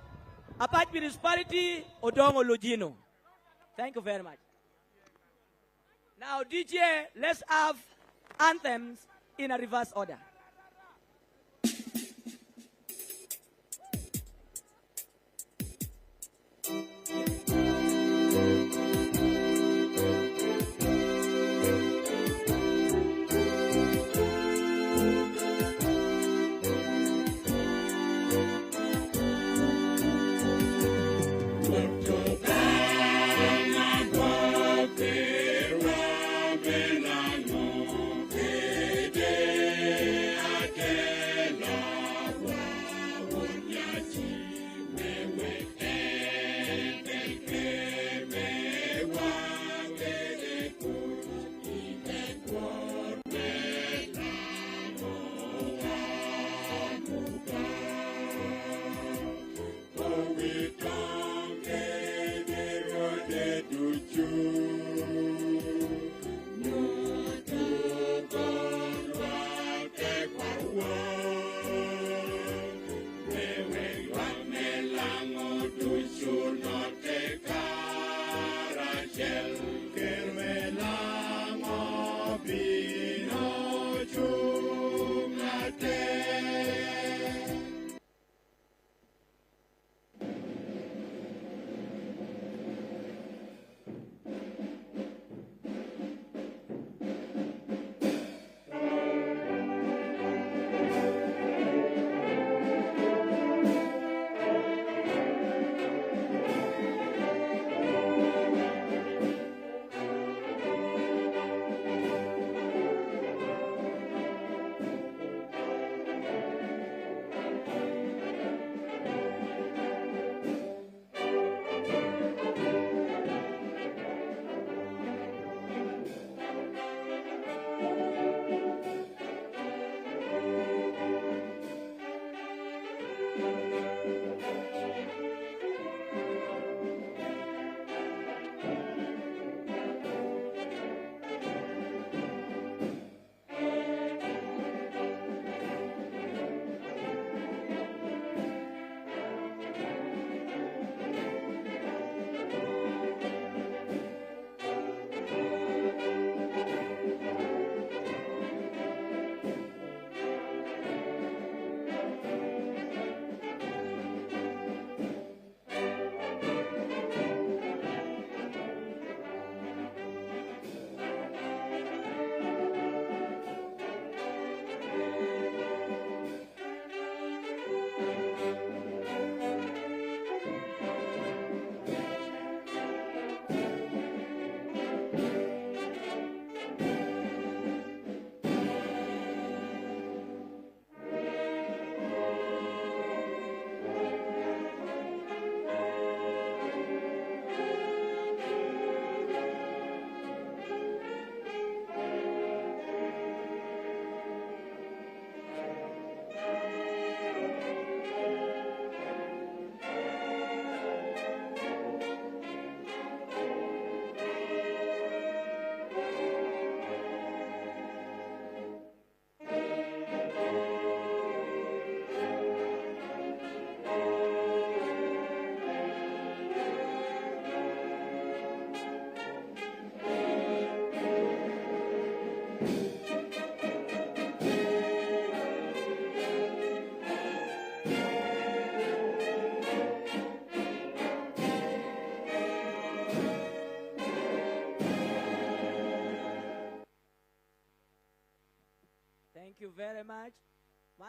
Apac Municipality, Odongo Lugino. Thank you very much. Now, DJ, let's have anthems in a reverse order. Yeah.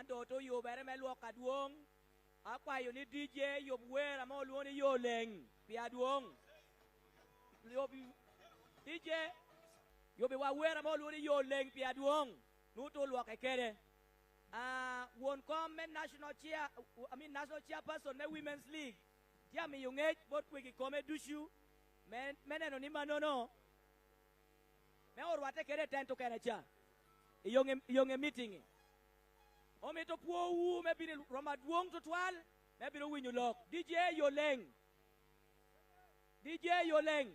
Ando to yo bere me luok aduong. Akwa yo ni DJ yo buera mo luoni yo leng. Pi aduong. Yo DJ yo be wa wera mo luoni yo leng pi aduong. Nuto luok ekere. Won come national chairperson me women's league. Tia mi yung age bot kwiki come dushu. Meneno ni manono. Me orwate kere tento kere cha. Yung meeting. O me to po wu me bini romaduong total. Me bini win you lock. DJ Yoleng. DJ Yoleng.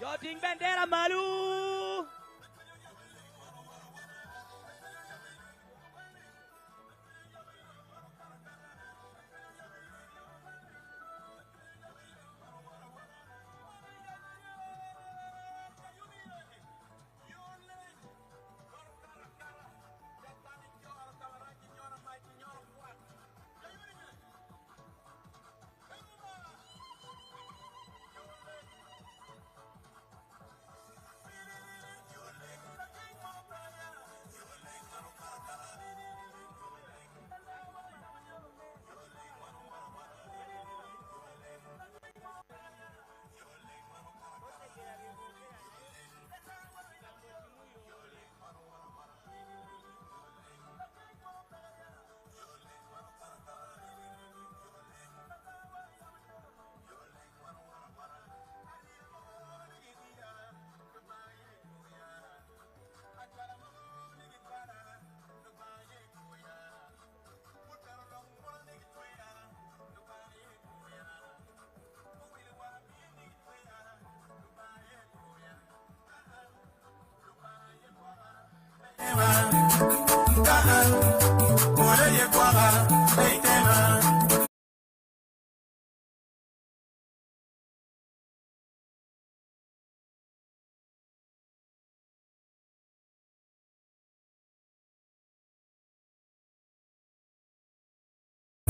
Yo ting bendera malu.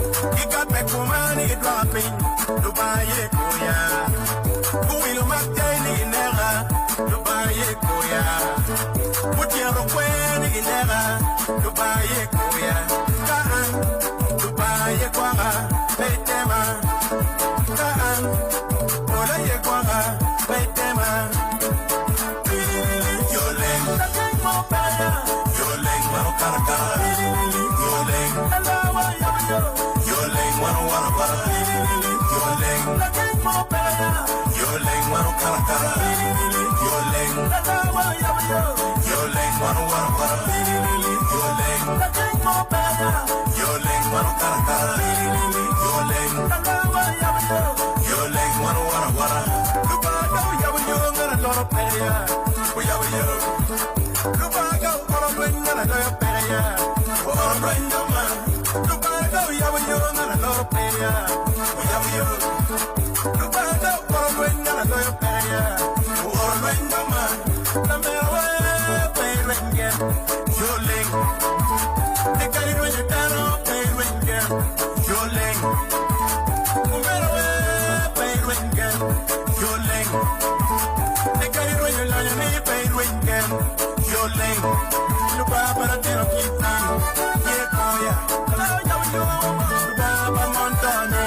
Ikape kumani dropping Dubai koya Kuilu makeni inera Dubai koya Mutiaro kweni inera Dubai koya Kaan Dubai kwanga Beitema Kaan Ola ye kwanga Beitema Yoleng Yoleng Marokarakara Yoleng Yoleng wana para Yoleng Yoleng wano karakara Yoleng Yoleng wano para Yoleng Yoleng wano karakara Yoleng Yoleng wano para Lupaga yawa ngara loro peya Yawa yo Lupaga oro ngara loro peya Oro ngara Lupaga yawa ngara loro peya Yawa yo Lupaga oro ngara loro peya Oro ngara Namera peya Yoleng Dekari roje tano peya Yoleng Namera peya Yoleng Dekari roje lanya ni peya Yoleng Lupa para tero kita Ye koya Yawa yo Lupa para montane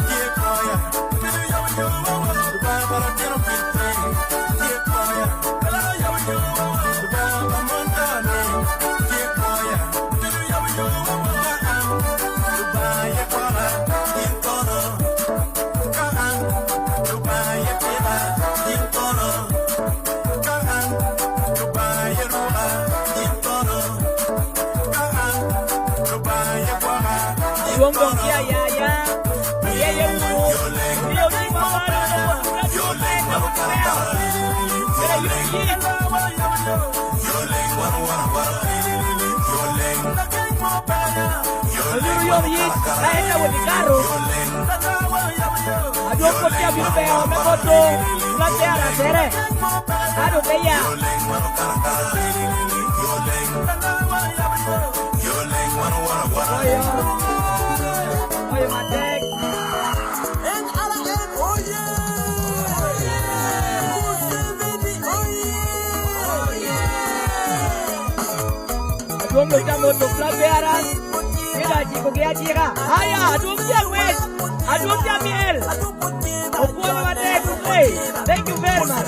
Ye koya Yawa yo Lupa para tero kita Ye koya Yawa yo Lupa para montane Ye koya Yawa yo Lupa ye kola Yin toro Kaan Lupa ye kola Yin toro Kaan Lupa ye rola Yin toro Kaan Lupa ye kola Yin toro Yoleng Marokarakara Yoleng wano para Yoleng Aduh kocak biru beo me koto Lante ara sere Aduh beya Yoleng Marokarakara Yoleng Yoleng wano para Oye matek duong lo chamo to flag bearers. Mira chico que llega. Haya, duong yang wes. Aduong yang miel. Opuan mate kukai. Thank you very much.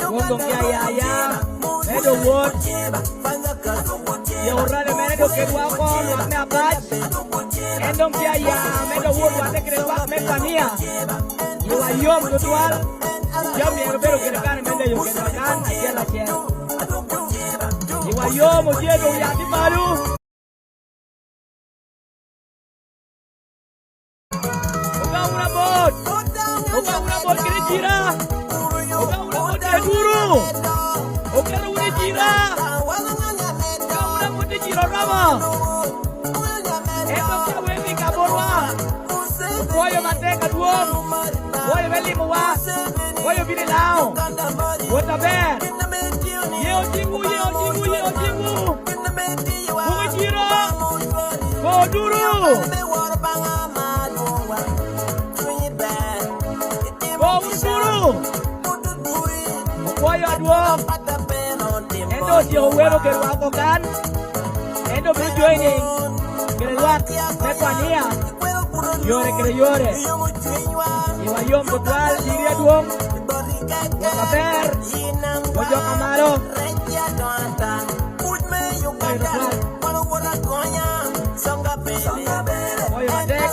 Ngomong ya, medo word, ya orang de medo kedua kon, wakme Apac, endong ya, medo word, wakme kedua mekania, ya yom ketual, jam yang berbeda kedekan medo yang kedekan, aja lah cer, ya yom ujian dong ya di baru. Oga una bot kiri jira. Oga una bot dia duru. Oga una jira. Oga una bot jira rama. Eko kia wevi kaborwa. Boyo mateka duong. Boyo beli muwa. Boyo bini lao. Wota ber. Yeo jingu. Bunga jira. Ko duru. Boyo aduong. Endo siyo huwero keruako kan. Endo joining. Keruak mekwania. Yore. Iwa yom ketual diri aduong. Kaper. Bojo kamaro. Boyo adek.